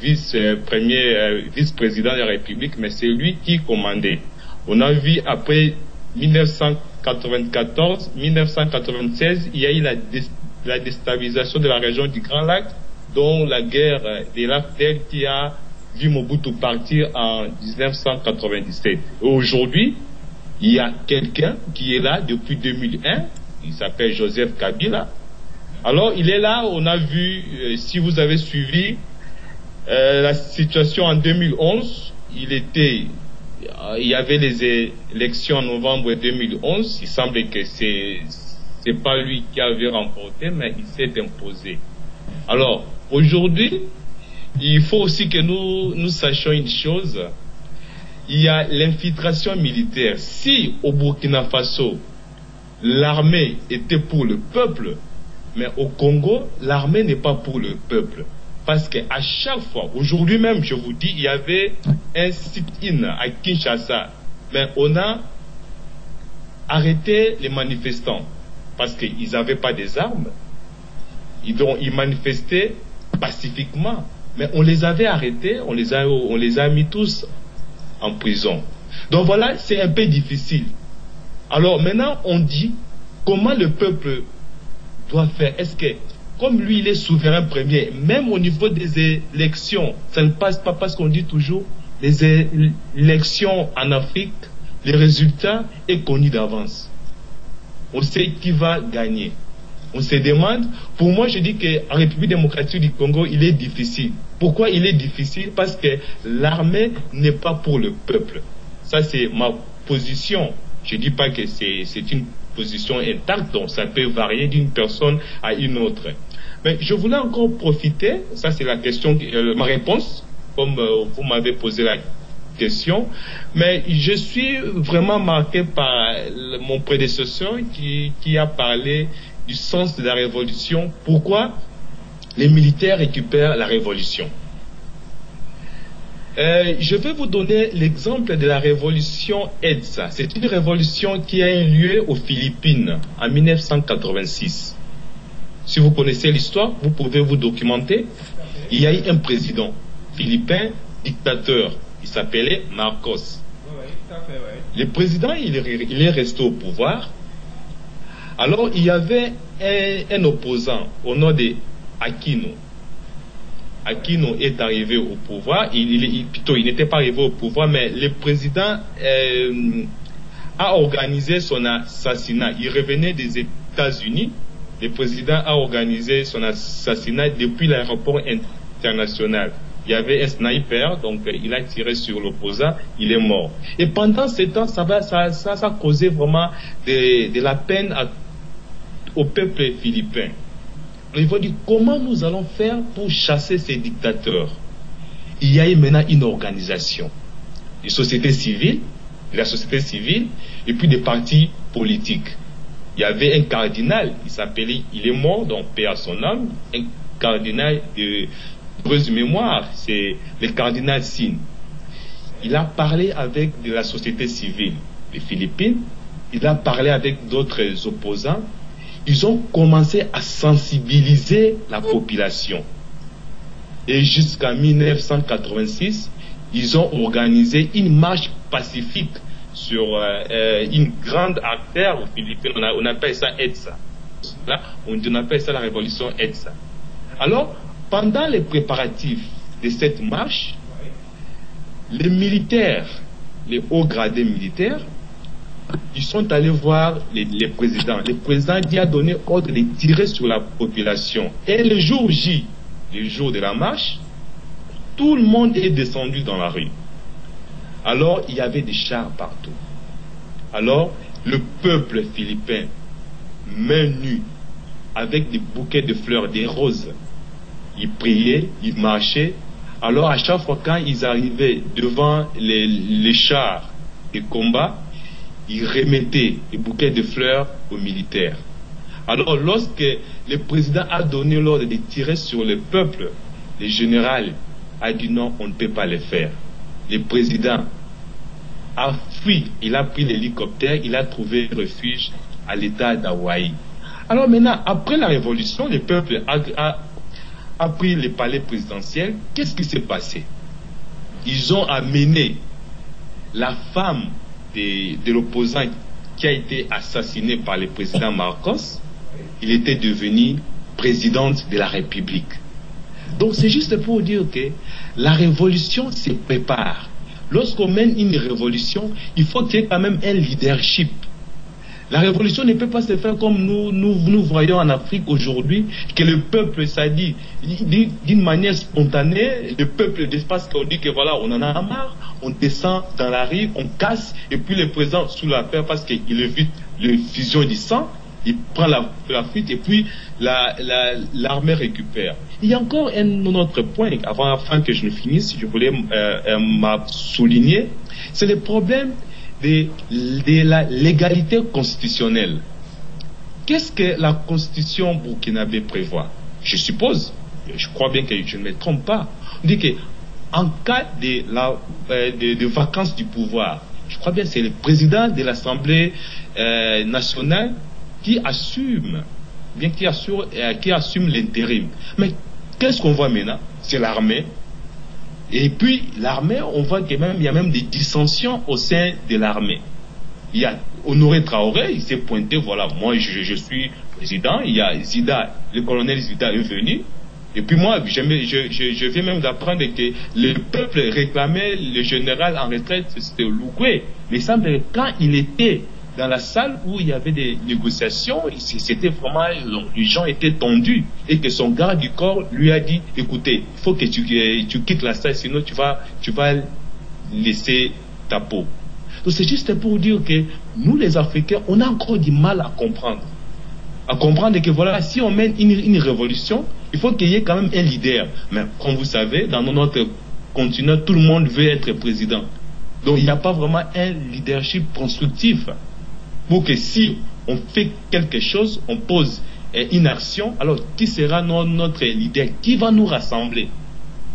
Speaker 7: vice-président de la République, mais c'est lui qui commandait. On a vu après 1994, 1996, il y a eu la déstabilisation de la région du Grand Lac, dont la guerre des Lacs qui a vu Mobutu partir en 1997. Aujourd'hui, il y a quelqu'un qui est là depuis 2001, il s'appelle Joseph Kabila. Alors, il est là, on a vu, si vous avez suivi la situation en 2011, il y avait les élections en novembre 2011, il semble que c'est pas lui qui avait remporté, mais il s'est imposé. Alors, aujourd'hui, il faut aussi que nous sachions une chose. Il y a l'infiltration militaire. Si au Burkina Faso, l'armée était pour le peuple, mais au Congo, l'armée n'est pas pour le peuple. Parce qu'à chaque fois, aujourd'hui même, je vous dis, il y avait un sit-in à Kinshasa, mais on a arrêté les manifestants parce qu'ils n'avaient pas des armes. Ils manifestaient pacifiquement, mais on les avait arrêtés, on les a mis tous en prison. Donc voilà, c'est un peu difficile. Alors maintenant, on dit comment le peuple doit faire. Est-ce que, comme lui, il est souverain premier, même au niveau des élections, ça ne passe pas parce qu'on dit toujours les élections en Afrique, les résultats sont connus d'avance. On sait qui va gagner. On se demande, pour moi je dis qu'en République démocratique du Congo, il est difficile. Pourquoi il est difficile? Parce que l'armée n'est pas pour le peuple. Ça c'est ma position. Je ne dis pas que c'est une position intacte, donc ça peut varier d'une personne à une autre. Mais je voulais encore profiter, ça c'est la question, ma réponse, comme vous m'avez posé la question, mais je suis vraiment marqué par mon prédécesseur qui a parlé du sens de la révolution. Pourquoi les militaires récupèrent la révolution? Je vais vous donner l'exemple de la révolution EDSA. C'est une révolution qui a eu lieu aux Philippines en 1986. Si vous connaissez l'histoire, vous pouvez vous documenter. Il y a eu un président philippin, dictateur. Il s'appelait Marcos. Le président, il est resté au pouvoir. Alors, il y avait un opposant au nom de Aquino. Aquino est arrivé au pouvoir. Il n'était pas arrivé au pouvoir, mais le président a organisé son assassinat. Il revenait des États-Unis. Le président a organisé son assassinat depuis l'aéroport international. Il y avait un sniper, donc il a tiré sur l'opposant, il est mort. Et pendant ce temps, ça a causé vraiment de la peine au peuple philippin. Il faut dire comment nous allons faire pour chasser ces dictateurs. Il y a eu maintenant une organisation, une société civile, la société civile, et puis des partis politiques. Il y avait un cardinal, il est mort, donc paix à son âme, un cardinal de heureuse mémoire, c'est le cardinal Sin. Il a parlé avec de la société civile des Philippines, il a parlé avec d'autres opposants. Ils ont commencé à sensibiliser la population. Et jusqu'en 1986, ils ont organisé une marche pacifique sur une grande artère aux Philippines. On appelle ça EDSA. Là, on appelle ça la révolution EDSA. Alors, pendant les préparatifs de cette marche, les militaires, les hauts gradés militaires, ils sont allés voir les présidents. Le président lui a donné ordre de tirer sur la population. Et le jour J, le jour de la marche, tout le monde est descendu dans la rue. Alors, il y avait des chars partout. Alors, le peuple philippin, main nue, avec des bouquets de fleurs, des roses, ils priaient, ils marchaient. Alors, à chaque fois quand ils arrivaient devant les chars de combat, ils remettaient des bouquets de fleurs aux militaires. Alors, lorsque le président a donné l'ordre de tirer sur le peuple, le général a dit non, on ne peut pas le faire. Le président a fui, il a pris l'hélicoptère, il a trouvé refuge à l'état d'Hawaï. Alors maintenant, après la révolution, le peuple a pris le palais présidentiel. Qu'est-ce qui s'est passé? Ils ont amené la femme de l'opposant qui a été assassiné par le président Marcos. Il était devenu présidente de la République. Donc c'est juste pour dire que la révolution se prépare. Lorsqu'on mène une révolution, il faut qu'il y ait quand même un leadership. La révolution ne peut pas se faire comme nous voyons en Afrique aujourd'hui, que le peuple, ça dit, d'une manière spontanée, le peuple, parce qu'on dit que voilà, on en a marre, on descend dans la rue, on casse, et puis le président sous la peur parce qu'il évite le fusion du sang, il prend la fuite, et puis l'armée récupère. Il y a encore un autre point, afin que je ne finisse, je voulais souligner, c'est le problème de la légalité constitutionnelle. Qu'est-ce que la constitution burkinabé prévoit? Je suppose, je crois bien que je ne me trompe pas, on dit que en cas de vacance du pouvoir, je crois bien que c'est le président de l'Assemblée nationale qui assume l'intérim. Mais qu'est-ce qu'on voit maintenant? C'est l'armée. Et puis, l'armée, on voit qu'il y a même des dissensions au sein de l'armée. Il y a Honoré Traoré, il s'est pointé, voilà, moi je suis président, il y a Zida, le colonel Zida est venu, et puis moi, je viens même d'apprendre que le peuple réclamait le général en retraite, c'était Lougué. Mais il semble que quand il était dans la salle où il y avait des négociations, c'était vraiment, les gens étaient tendus, et que son garde du corps lui a dit, écoutez, il faut que tu quittes la salle, sinon tu vas laisser ta peau. Donc c'est juste pour dire que nous les Africains, on a encore du mal à comprendre que voilà, si on mène une révolution, il faut qu'il y ait quand même un leader. Mais comme vous savez, dans notre continent, tout le monde veut être président. Donc il n'y a pas vraiment un leadership constructif. Pour que si on fait quelque chose, on pose une action, alors qui sera notre leader? Qui va nous rassembler?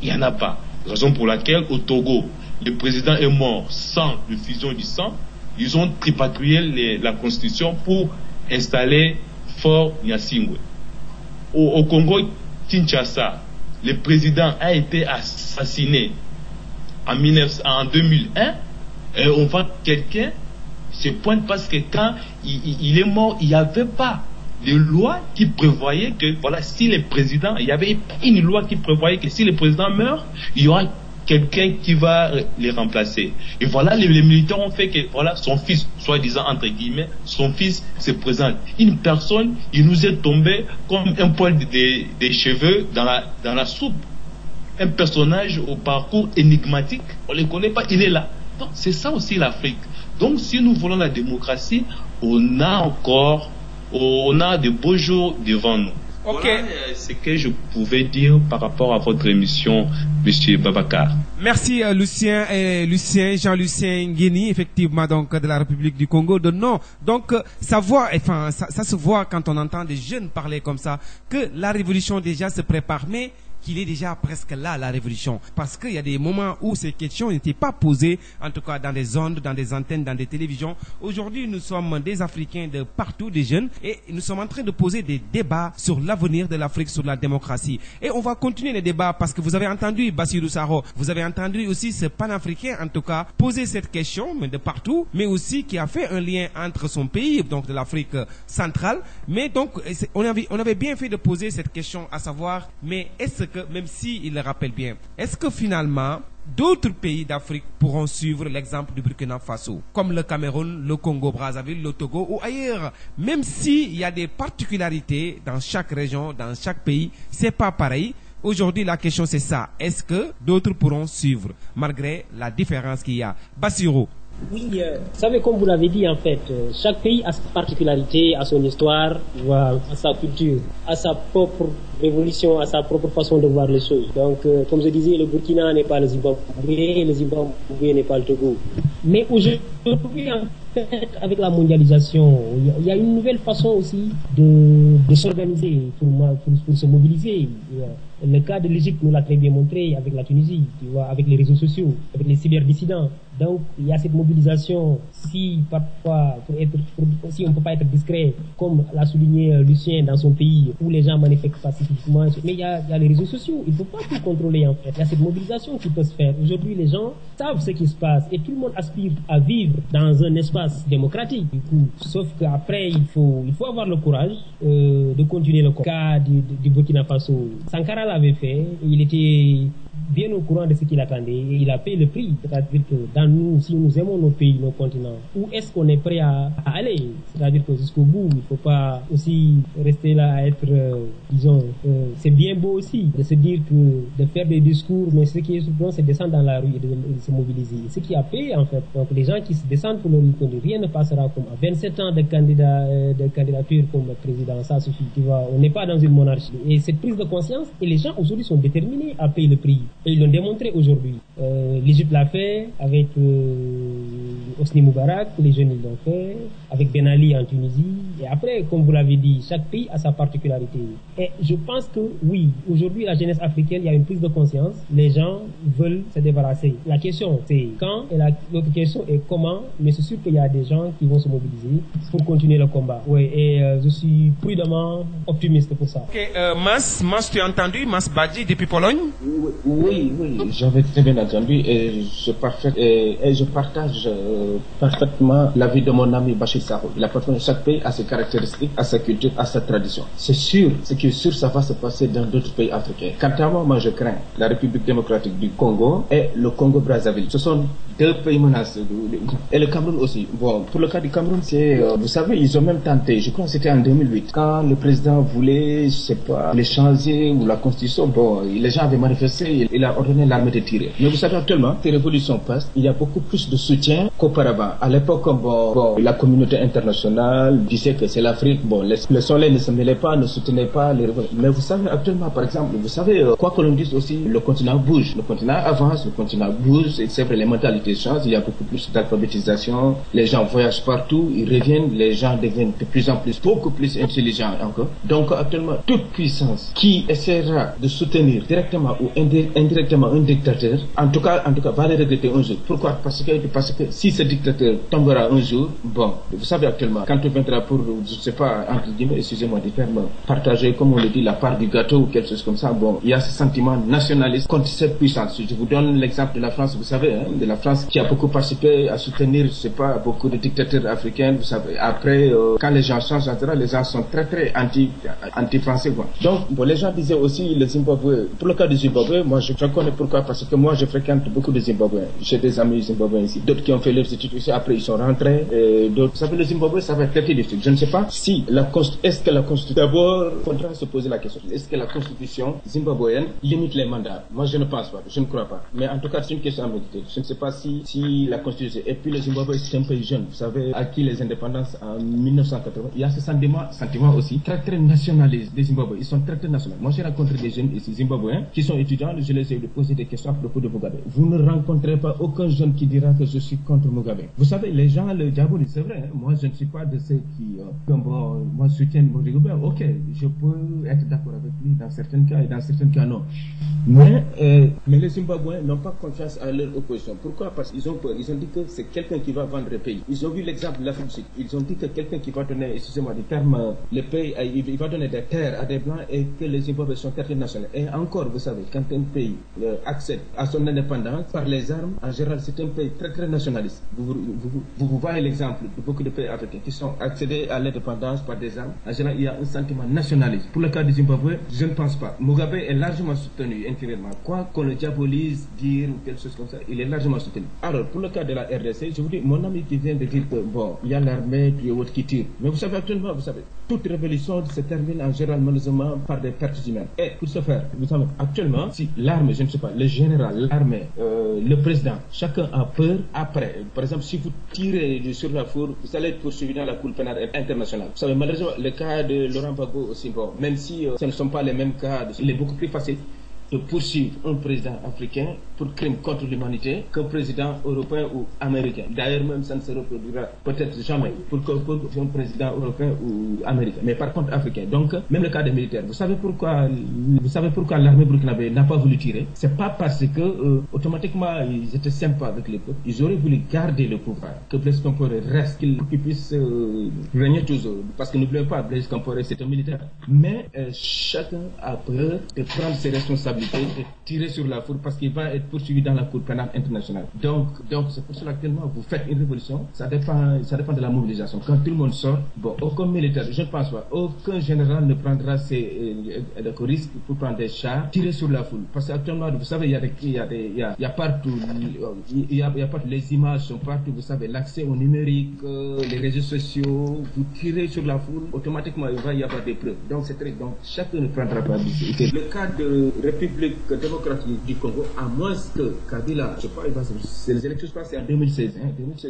Speaker 7: Il n'y en a pas. Raison pour laquelle au Togo, le président est mort sans le fusion du sang. Ils ont tripatouillé la constitution pour installer Fort Gnassingbé. Au Congo, Kinshasa, le président a été assassiné en 2001. Et on voit quelqu'un se pointe parce que quand il est mort, il n'y avait pas de loi qui prévoyait que, voilà, si le président, il y avait une loi qui prévoyait que si le président meurt, il y aura quelqu'un qui va les remplacer. Et voilà, les militaires ont fait que, voilà, son fils, soi-disant, entre guillemets, son fils se présente. Une personne, il nous est tombé comme un poil de cheveux dans la soupe. Un personnage au parcours énigmatique, on ne le connaît pas, il est là. Donc, c'est ça aussi l'Afrique. Donc, si nous voulons la démocratie, on a de beaux jours devant nous.
Speaker 4: Ok.
Speaker 7: Voilà ce que je pouvais dire par rapport à votre émission, Monsieur Babacar.
Speaker 4: Merci Jean-Lucien Nguéni, effectivement, donc de la République du Congo. Donc ça se voit quand on entend des jeunes parler comme ça que la révolution déjà se prépare. Mais qu'il est déjà presque là, la révolution. Parce qu'il y a des moments où ces questions n'étaient pas posées, en tout cas dans des ondes, dans des antennes, dans des télévisions. Aujourd'hui, nous sommes des Africains de partout, des jeunes, et nous sommes en train de poser des débats sur l'avenir de l'Afrique, sur la démocratie. Et on va continuer les débats parce que vous avez entendu Bassirou Saro, vous avez entendu aussi ce panafricain, en tout cas, poser cette question, mais de partout, mais aussi qui a fait un lien entre son pays, donc de l'Afrique centrale. Mais donc, on avait bien fait de poser cette question, à savoir, mais est-ce que, même s'il le rappelle bien, est-ce que finalement, d'autres pays d'Afrique pourront suivre l'exemple du Burkina Faso, comme le Cameroun, le Congo-Brazzaville, le Togo ou ailleurs, même s'il y a des particularités dans chaque région, dans chaque pays, c'est pas pareil. Aujourd'hui, la question c'est ça. Est-ce que d'autres pourront suivre, malgré la différence qu'il y a? Bassirou.
Speaker 5: Oui, vous savez, comme vous l'avez dit, en fait, chaque pays a sa particularité, a son histoire, a sa culture, a sa propre révolution, a sa propre façon de voir les choses. Donc, comme je disais, le Burkina n'est pas le Zimbabwe n'est pas le Togo. Mais aujourd'hui, en fait, avec la mondialisation, il y a une nouvelle façon aussi de s'organiser pour se mobiliser. Le cas de l'Égypte nous l'a très bien montré avec la Tunisie, tu vois, avec les réseaux sociaux, avec les cyberdissidents. Donc, il y a cette mobilisation. Si parfois, si on ne peut pas être discret, comme l'a souligné Lucien dans son pays, où les gens manifestent pacifiquement, mais il y a les réseaux sociaux. Il ne faut pas tout contrôler, en fait. Il y a cette mobilisation qui peut se faire. Aujourd'hui, les gens savent ce qui se passe et tout le monde aspire à vivre dans un espace démocratique. Du coup, sauf qu'après, il faut avoir le courage de continuer le cas du Burkina Faso. Sankara l'avait fait. Il était bien au courant de ce qu'il attendait et il a payé le prix. C'est-à-dire que dans nous, si nous aimons nos pays, nos continents, où est-ce qu'on est prêt à aller? C'est-à-dire que jusqu'au bout, il ne faut pas aussi rester là à être, disons, c'est bien beau aussi de se dire que de faire des discours, mais ce qui est surprenant, c'est de descendre dans la rue et de se mobiliser. Ce qui a payé, en fait. Donc les gens qui se descendent pour leur répondre, rien ne passera comme à 27 ans de candidature comme président, ça suffit. Tu vois, on n'est pas dans une monarchie. Et cette prise de conscience, et les gens aujourd'hui sont déterminés à payer le prix. Et ils l'ont démontré aujourd'hui. L'Égypte l'a fait avec Hosni Moubarak, les jeunes ils l'ont fait, avec Ben Ali en Tunisie. Et après, comme vous l'avez dit, chaque pays a sa particularité. Et je pense que oui, aujourd'hui, la jeunesse africaine, il y a une prise de conscience. Les gens veulent se débarrasser. La question, c'est quand, et l'autre question est comment, mais c'est sûr qu'il y a des gens qui vont se mobiliser pour continuer le combat. Oui, et je suis prudemment optimiste pour ça.
Speaker 4: Ok, Mas, tu as entendu, Mas Badji depuis Pologne?
Speaker 3: Oui, j'avais très bien entendu et je partage parfaitement l'avis de mon ami Bachir Saro. Chaque pays a ses caractéristiques, a sa culture, a sa tradition. C'est sûr, ce qui est sûr, ça va se passer dans d'autres pays africains. Quant à moi, je crains la République démocratique du Congo et le Congo-Brazzaville. Ce sont deux pays menacés. Et le Cameroun aussi. Bon, pour le cas du Cameroun, c'est, vous savez, ils ont même tenté, je crois que c'était en 2008, quand le président voulait, je sais pas, les changer ou la constitution, bon, les gens avaient manifesté, il a ordonné l'armée de tirer. Mais vous savez, actuellement, ces révolutions passent, il y a beaucoup plus de soutien qu'auparavant. À l'époque, la communauté internationale disait que c'est l'Afrique, le soleil ne se mêlait pas, ne soutenait pas les révolutions. Mais vous savez, actuellement, par exemple, quoi que l'on dise aussi, le continent bouge, le continent avance, le continent bouge, et c'est vrai, les mentalités changent, il y a beaucoup plus d'alphabétisation, les gens voyagent partout, ils reviennent, les gens deviennent de plus en plus, beaucoup plus intelligents encore. Donc, actuellement, toute puissance qui essaiera de soutenir directement ou indirectement un dictateur, en tout cas, va le regretter un jour. Pourquoi? Parce que si ce dictateur tombera un jour, vous savez actuellement, quand on viendra pour, je sais pas, entre guillemets, excusez-moi du terme, partager, comme on le dit, la part du gâteau ou quelque chose comme ça, il y a ce sentiment nationaliste contre cette puissance. Je vous donne l'exemple de la France, vous savez, de la France qui a beaucoup participé à soutenir, je sais pas, beaucoup de dictateurs africains, vous savez. Après, quand les gens changent, les gens sont très très anti-français, quoi. Donc, les gens disaient aussi le Zimbabwe. Pour le cas du Zimbabwe, moi je connais pourquoi, parce que moi je fréquente beaucoup de Zimbabwéens. J'ai des amis Zimbabwéens ici. D'autres qui ont fait leurs études ici, après ils sont rentrés. D'autres, vous savez, le Zimbabwe, ça va être très difficile. Je ne sais pas si est-ce que la Constitution, d'abord, il faudra se poser la question. Est-ce que la Constitution zimbabwéenne limite les mandats? Moi je ne pense pas, je ne crois pas. Mais en tout cas, c'est une question à méditer. Je ne sais pas si si la constitution. Et puis le Zimbabwe, c'est un pays jeune. Vous savez, acquis les indépendances en 1980. Il y a ce sentiment aussi très très nationaliste des Zimbabwe. Ils sont très très nationaux. Moi, j'ai rencontré des jeunes ici zimbabwéens qui sont étudiants. Je les ai posé des questions à propos de Mugabe. Vous ne rencontrez pas aucun jeune qui dira que je suis contre Mugabe. Vous savez, les gens le diabolisent, c'est vrai. Hein? Moi, je ne suis pas de ceux qui moi soutiennent Mugabe. Ok, je peux être d'accord avec lui dans certains cas et dans certains cas non. Mais les Zimbabwéens n'ont pas confiance à leur opposition. Pourquoi? Parce qu'ils ont peur. Ils ont dit que c'est quelqu'un qui va vendre le pays. Ils ont vu l'exemple de l'Afrique du Sud. Ils ont dit que quelqu'un qui va donner, excusez-moi du terme, le pays, il va donner des terres à des blancs et que les Zimbabwéens sont très nationaux. Et encore, vous savez, quand un pays accède à son indépendance par les armes, en général, c'est un pays très très nationaliste. Vous voyez l'exemple de beaucoup de pays africains qui sont accédés à l'indépendance par des armes. En général, il y a un sentiment nationaliste. Pour le cas du Zimbabwe, je ne pense pas. Mugabe est largement soutenu intérieurement. Quoi qu'on le diabolise, dire ou quelque chose comme ça, il est largement soutenu. Alors, pour le cas de la RDC, je vous dis, mon ami qui vient de dire que, bon, il y a l'armée, puis autre qui tire. Mais vous savez, actuellement, toute révolution se termine en général, malheureusement, par des pertes humaines. Et pour ce faire, vous savez, actuellement, si l'armée, je ne sais pas, le général, l'armée, le président, chacun a peur après. Par exemple, si vous tirez sur la four, vous allez être poursuivi dans la Cour pénale internationale. Vous savez, malheureusement, le cas de Laurent Gbagbo aussi, bon, même si ce ne sont pas les mêmes cas, il est beaucoup plus facile de poursuivre un président africain pour crime contre l'humanité qu'un président européen ou américain. D'ailleurs, même ça ne se reproduira peut-être jamais pour un président européen ou américain. Mais par contre, africain. Donc, même le cas des militaires. Vous savez pourquoi l'armée burkinabé n'a pas voulu tirer? C'est pas parce que, automatiquement, ils étaient sympas avec les peuples. Ils auraient voulu garder le pouvoir. Que Blaise Compaoré reste, qu'il puisse régner toujours. Parce que n'oubliez pas, Blaise Compaoré, c'est un militaire. Mais chacun a peur de prendre ses responsabilités et tirer sur la foule parce qu'il va être poursuivi dans la Cour pénale internationale. Donc c'est pour cela qu'actuellement vous faites une révolution. Ça dépend de la mobilisation. Quand tout le monde sort, bon, aucun militaire, je ne pense pas, aucun général ne prendra ses risques pour prendre des chars, tirer sur la foule. Parce qu'actuellement, vous savez, il y a partout, les images sont partout, vous savez, l'accès au numérique, les réseaux sociaux, vous tirez sur la foule, automatiquement il va y avoir des preuves. Donc chacun ne prendra pas risque. Le cas de République démocratique du Congo, à moins que Kabila, je sais pas, c'est les élections passées en 2016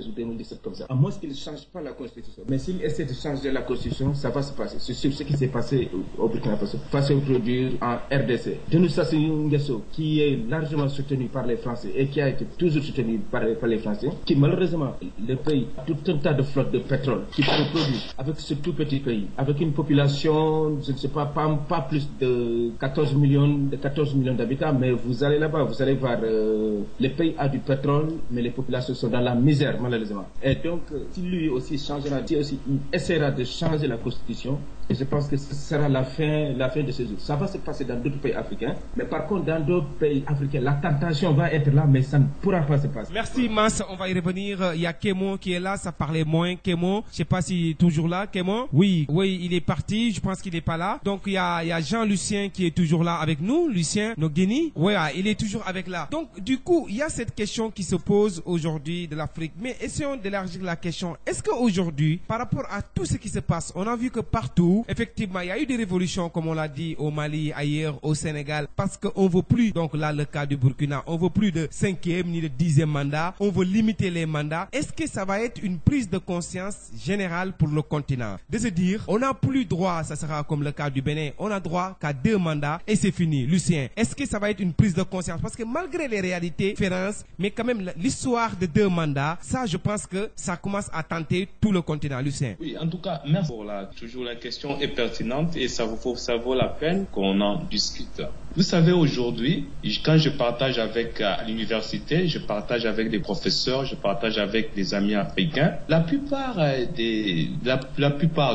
Speaker 3: ou 2017 comme ça, à moins qu'il ne change pas la constitution. Mais s'il essaie de changer la constitution, ça va se passer. C'est sûr ce qui s'est passé au Burkina Faso, va se produire en RDC. Denis Sassou Nguesso, qui est largement soutenu par les Français et qui a été toujours soutenu par les Français, qui malheureusement, le pays, tout un tas de flottes de pétrole qui se produisent avec ce tout petit pays, avec une population, je ne sais pas plus de 14 millions d'habitants, mais vous allez là-bas, vous allez voir, le pays a du pétrole, mais les populations sont dans la misère, malheureusement. Et donc, si lui aussi changera, il essaiera de changer la constitution, et je pense que ce sera la fin de ce jour. Ça va se passer dans d'autres pays africains, mais par contre, dans d'autres pays africains, la tentation va être là, mais ça ne pourra pas se passer.
Speaker 4: Merci, Mas, on va y revenir. Il y a Kémo qui est là, ça parlait moins. Kémo, je sais pas s'il est toujours là, Kémo. Oui, il est parti, je pense qu'il n'est pas là. Donc, il y a Jean-Lucien qui est toujours là avec nous, Lucien Nogeni. Oui, il est toujours avec là. Donc, du coup, il y a cette question qui se pose aujourd'hui de l'Afrique. Mais essayons d'élargir la question. Est-ce qu'aujourd'hui, par rapport à tout ce qui se passe, on a vu que partout, effectivement, il y a eu des révolutions, comme on l'a dit, au Mali, ailleurs, au Sénégal, parce qu'on veut plus, donc là, le cas du Burkina, on veut plus de 5e ni de 10e mandat, on veut limiter les mandats. Est-ce que ça va être une prise de conscience générale pour le continent? De se dire, on n'a plus droit, ça sera comme le cas du Bénin, on a droit qu'à 2 mandats et c'est fini. Lucien, est-ce que ça va être une prise de conscience? Parce que malgré les réalités différentes, mais quand même, l'histoire de 2 mandats, ça, je pense que ça commence à tenter tout le continent. Lucien.
Speaker 7: Oui, en tout cas, merci pour toujours la question est pertinente et ça vaut la peine qu'on en discute. Vous savez, aujourd'hui, quand je partage avec à l'université, je partage avec des professeurs, je partage avec des amis africains, la plupart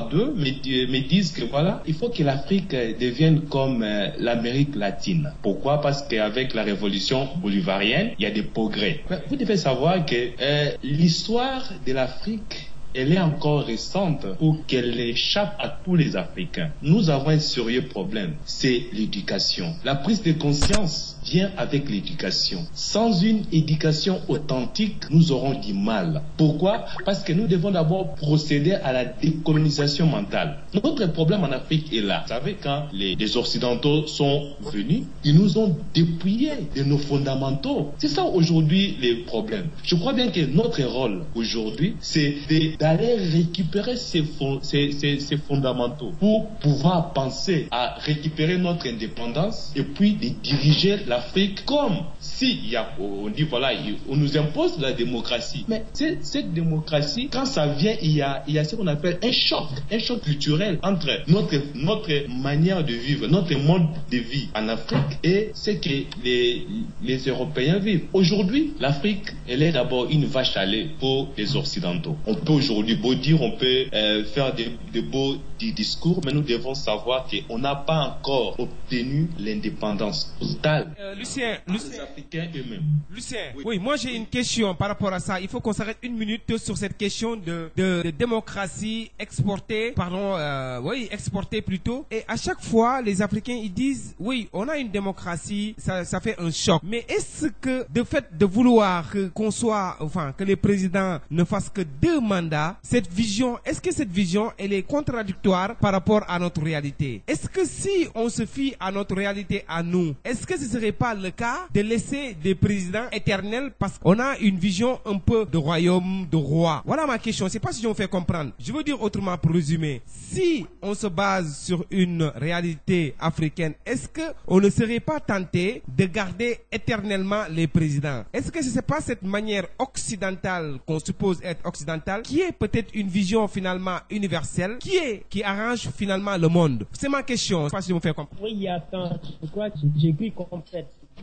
Speaker 7: d'eux me disent que voilà, il faut que l'Afrique devienne comme l'Amérique latine. Pourquoi? Parce qu'avec la révolution bolivarienne, il y a des progrès. Mais vous devez savoir que l'histoire de l'Afrique, elle est encore récente pour qu'elle échappe à tous les Africains. Nous avons un sérieux problème, c'est l'éducation. La prise de conscience
Speaker 8: vient avec l'éducation. Sans une éducation authentique, nous aurons du mal. Pourquoi? Parce que nous devons d'abord procéder à la décolonisation mentale. Notre problème en Afrique est là. Vous savez, quand les Occidentaux sont venus, ils nous ont dépouillés de nos fondamentaux. C'est ça aujourd'hui les problèmes. Je crois bien que notre rôle aujourd'hui, c'est d'aller récupérer ces fondamentaux pour pouvoir penser à récupérer notre indépendance et puis de diriger l'Afrique comme si on dit voilà, on nous impose la démocratie. Mais cette démocratie, quand ça vient, il y a ce qu'on appelle un choc culturel entre notre manière de vivre, notre mode de vie en Afrique et ce que les Européens vivent. Aujourd'hui, l'Afrique, elle est d'abord une vache à lait pour les Occidentaux. On peut aujourd'hui beau dire, on peut faire de beaux discours, mais nous devons savoir qu'on n'a pas encore obtenu l'indépendance totale.
Speaker 4: Lucien,
Speaker 8: les Africains eux-mêmes.
Speaker 4: Lucien, oui, moi j'ai une question par rapport à ça. Il faut qu'on s'arrête une minute sur cette question de démocratie exportée plutôt. Et à chaque fois, les Africains, ils disent, oui, on a une démocratie, ça fait un choc. Mais est-ce que, de fait de vouloir que les présidents ne fassent que 2 mandats, est-ce que cette vision, elle est contradictoire par rapport à notre réalité? Est-ce que si on se fie à notre réalité à nous, est-ce que ce serait pas le cas de laisser des présidents éternels parce qu'on a une vision un peu de royaume, de roi? Voilà ma question. C'est pas si je me fais comprendre. Je veux dire autrement pour résumer. Si on se base sur une réalité africaine, est-ce que on ne serait pas tenté de garder éternellement les présidents? Est-ce que ce n'est pas cette manière occidentale qu'on suppose être occidentale qui est peut-être une vision finalement universelle qui arrange finalement le monde? C'est ma question. Je ne sais pas si je me fais comprendre.
Speaker 5: Oui, attends. Je crois que j'ai cru comprendre.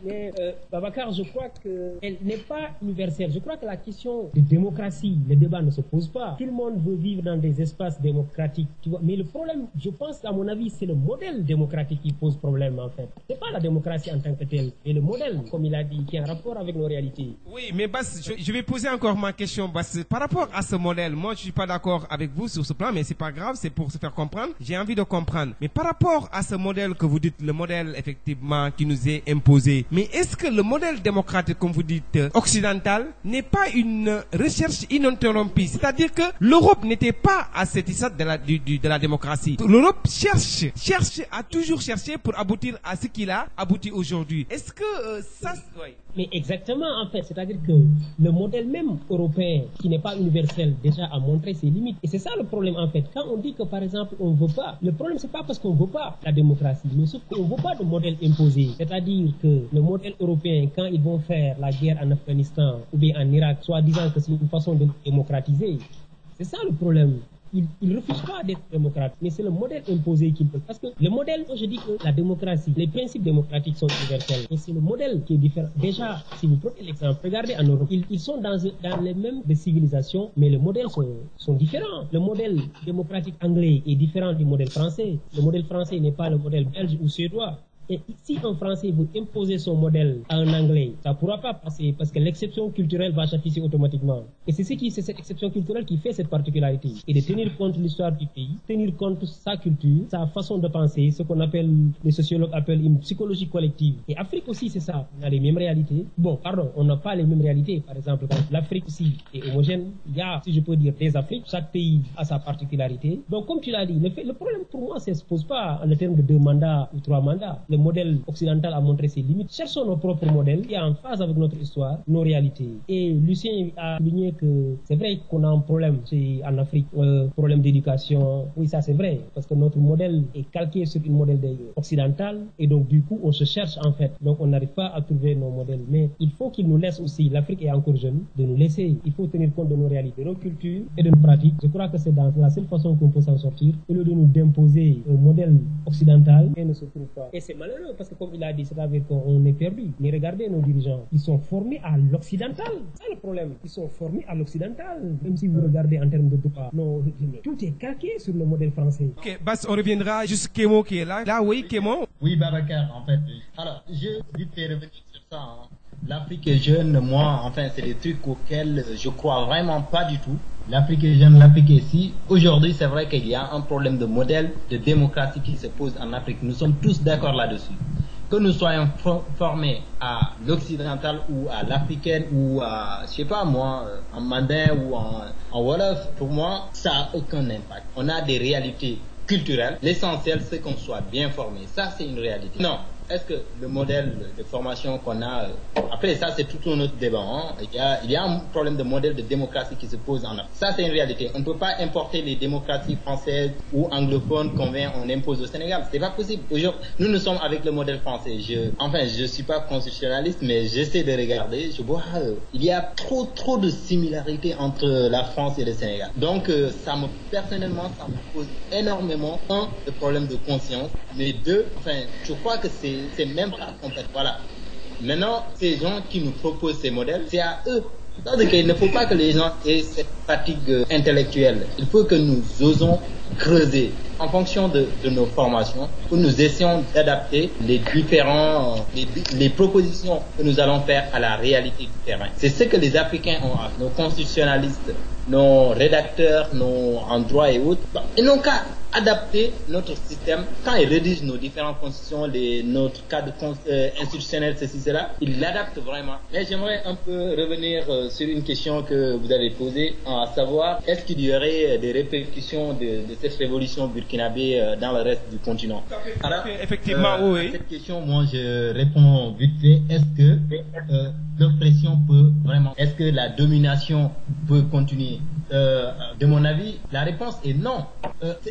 Speaker 5: Mais Babacar, je crois qu'elle n'est pas universelle. Je crois que la question de démocratie, le débat ne se pose pas. Tout le monde veut vivre dans des espaces démocratiques, tu vois. Mais le problème, je pense, à mon avis, c'est le modèle démocratique qui pose problème, en fait. C'est pas la démocratie en tant que telle, mais le modèle, comme il a dit, qui a un rapport avec nos réalités.
Speaker 4: Oui, mais Bass, je vais poser encore ma question, Bass. Par rapport à ce modèle, moi, je suis pas d'accord avec vous sur ce plan, mais c'est pas grave, c'est pour se faire comprendre. J'ai envie de comprendre. Mais par rapport à ce modèle que vous dites, le modèle, effectivement, qui nous est imposé, mais est-ce que le modèle démocratique, comme vous dites, occidental, n'est pas une recherche ininterrompue? C'est-à-dire que l'Europe n'était pas à cette étape de la démocratie. L'Europe a toujours cherché pour aboutir à ce qu'il a abouti aujourd'hui. Est-ce que ça... Oui.
Speaker 5: Mais exactement, en fait, c'est-à-dire que le modèle même européen, qui n'est pas universel, déjà a montré ses limites. Et c'est ça le problème, en fait. Quand on dit que, par exemple, on ne veut pas, le problème, c'est pas parce qu'on ne veut pas la démocratie, mais sauf qu'on ne veut pas de modèle imposé. C'est-à-dire que le modèle européen, quand ils vont faire la guerre en Afghanistan ou bien en Irak, soit disant que c'est une façon de démocratiser, c'est ça le problème. Ils ne refusent pas d'être démocrates, mais c'est le modèle imposé qu'ils veulent. Parce que le modèle, moi je dis que la démocratie, les principes démocratiques sont universels. Et c'est le modèle qui est différent. Déjà, si vous prenez l'exemple, regardez en Europe, ils sont dans les mêmes civilisations, mais les modèles sont différents. Le modèle démocratique anglais est différent du modèle français. Le modèle français n'est pas le modèle belge ou suédois. Et si un Français veut imposer son modèle à un Anglais, ça ne pourra pas passer parce que l'exception culturelle va s'afficher automatiquement. Et c'est cette exception culturelle qui fait cette particularité. Et de tenir compte de l'histoire du pays, tenir compte de sa culture, sa façon de penser, ce qu'on appelle, les sociologues appellent une psychologie collective. Et Afrique aussi, c'est ça. On a les mêmes réalités. Bon, pardon, on n'a pas les mêmes réalités. Par exemple, l'Afrique aussi est homogène. Il y a, si je peux dire, des Afriques. Chaque pays a sa particularité. Donc, comme tu l'as dit, le problème pour moi, ça ne se pose pas en termes de 2 mandats ou 3 mandats. Le modèle occidental a montré ses limites. Cherchons nos propres modèles qui sont en phase avec notre histoire, nos réalités. Et Lucien a souligné que c'est vrai qu'on a un problème en Afrique, problème d'éducation. Oui, ça c'est vrai, parce que notre modèle est calqué sur un modèle occidental et donc du coup on se cherche en fait. Donc on n'arrive pas à trouver nos modèles. Mais il faut qu'ils nous laissent aussi, l'Afrique est encore jeune, de nous laisser. Il faut tenir compte de nos réalités, de nos cultures et de nos pratiques. Je crois que c'est dans la seule façon qu'on peut s'en sortir. Au lieu de nous d'imposer un modèle occidental, et ne se trouve pas. Et c'est malheureux parce que comme il a dit, c'est-à-dire qu'on est perdu. Mais regardez nos dirigeants, ils sont formés à l'occidental. C'est le problème. Ils sont formés à l'occidental. Même si vous regardez en termes de droit, non, tout est calqué sur le modèle français.
Speaker 4: Ok, Bass, on reviendra juste Kémo qui est là. Là, oui, Kémo.
Speaker 6: Oui, Babacar, en fait. Alors, je vite fait revenir sur ça. Hein. L'Afrique est jeune, moi, enfin, c'est des trucs auxquels je crois vraiment pas du tout. L'Afrique est jeune, l'Afrique est ici. Aujourd'hui, c'est vrai qu'il y a un problème de modèle de démocratie qui se pose en Afrique. Nous sommes tous d'accord là-dessus. que nous soyons formés à l'occidental ou à l'africaine ou à, je sais pas moi, en mandin ou en wolof, pour moi, ça a aucun impact. On a des réalités culturelles. L'essentiel, c'est qu'on soit bien formé. Ça, c'est une réalité. Non. Est-ce que le modèle de formation qu'on a, après ça c'est tout un autre débat, hein. Il y a un problème de modèle de démocratie qui se pose en Afrique. Ça c'est une réalité. On ne peut pas importer les démocraties françaises ou anglophones on impose au Sénégal. C'est pas possible. Aujourd'hui, nous sommes avec le modèle français. Je suis pas constitutionnaliste, mais j'essaie de regarder. Je vois, il y a trop de similarités entre la France et le Sénégal. Donc personnellement, ça me pose énormément, le problème de conscience, mais je crois que c'est même pas complet. Voilà. Maintenant, ces gens qui nous proposent ces modèles, c'est à eux. C'est-à-dire qu'il ne faut pas que les gens aient cette fatigue intellectuelle. Il faut que nous osons creuser en fonction de nos formations, où nous essayons d'adapter les propositions que nous allons faire à la réalité du terrain. C'est ce que les Africains ont à nos constitutionnalistes, nos rédacteurs, nos en droit et autres. Ils n'ont qu'à adapter notre système quand ils rédigent nos différentes constitutions, notre cadre institutionnel, ceci, cela. Ils l'adaptent vraiment. Mais j'aimerais un peu revenir sur une question que vous avez posée, à savoir, est-ce qu'il y aurait des répercussions de cette révolution burkinabé dans le reste du continent?
Speaker 4: Alors, effectivement, oui.
Speaker 6: À cette question, moi, je réponds vite fait. Est-ce que l'oppression peut vraiment, est-ce que la domination peut continuer? De mon avis, la réponse est non.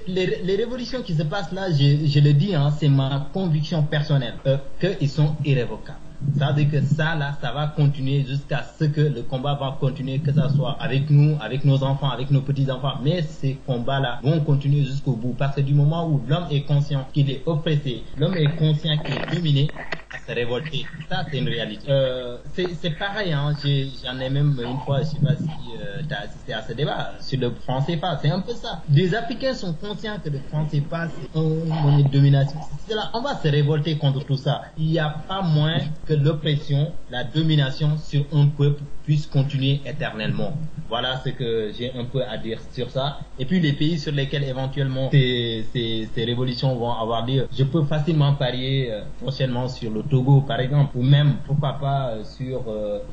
Speaker 6: Les révolutions qui se passent là, je le dis, hein, c'est ma conviction personnelle, qu'ils sont irrévocables. Ça veut dire que ça va continuer jusqu'à ce que le combat va continuer, que ça soit avec nous, avec nos enfants, avec nos petits-enfants. Mais ces combats-là vont continuer jusqu'au bout. Parce que du moment où l'homme est conscient qu'il est oppressé, l'homme est conscient qu'il est dominé, à se révolter. Ça, c'est une réalité. C'est pareil, hein. J'en ai même une fois, je sais pas si tu as assisté à ce débat, sur le franc CFA. C'est un peu ça. Les Africains sont conscients que le franc CFA, c'est une monnaie de domination. On va se révolter contre tout ça. Il n'y a pas moins que l'oppression, la domination sur un peuple puisse continuer éternellement. Voilà ce que j'ai un peu à dire sur ça. Et puis les pays sur lesquels éventuellement ces révolutions vont avoir lieu, je peux facilement parier prochainement sur le Togo par exemple, ou même pourquoi pas sur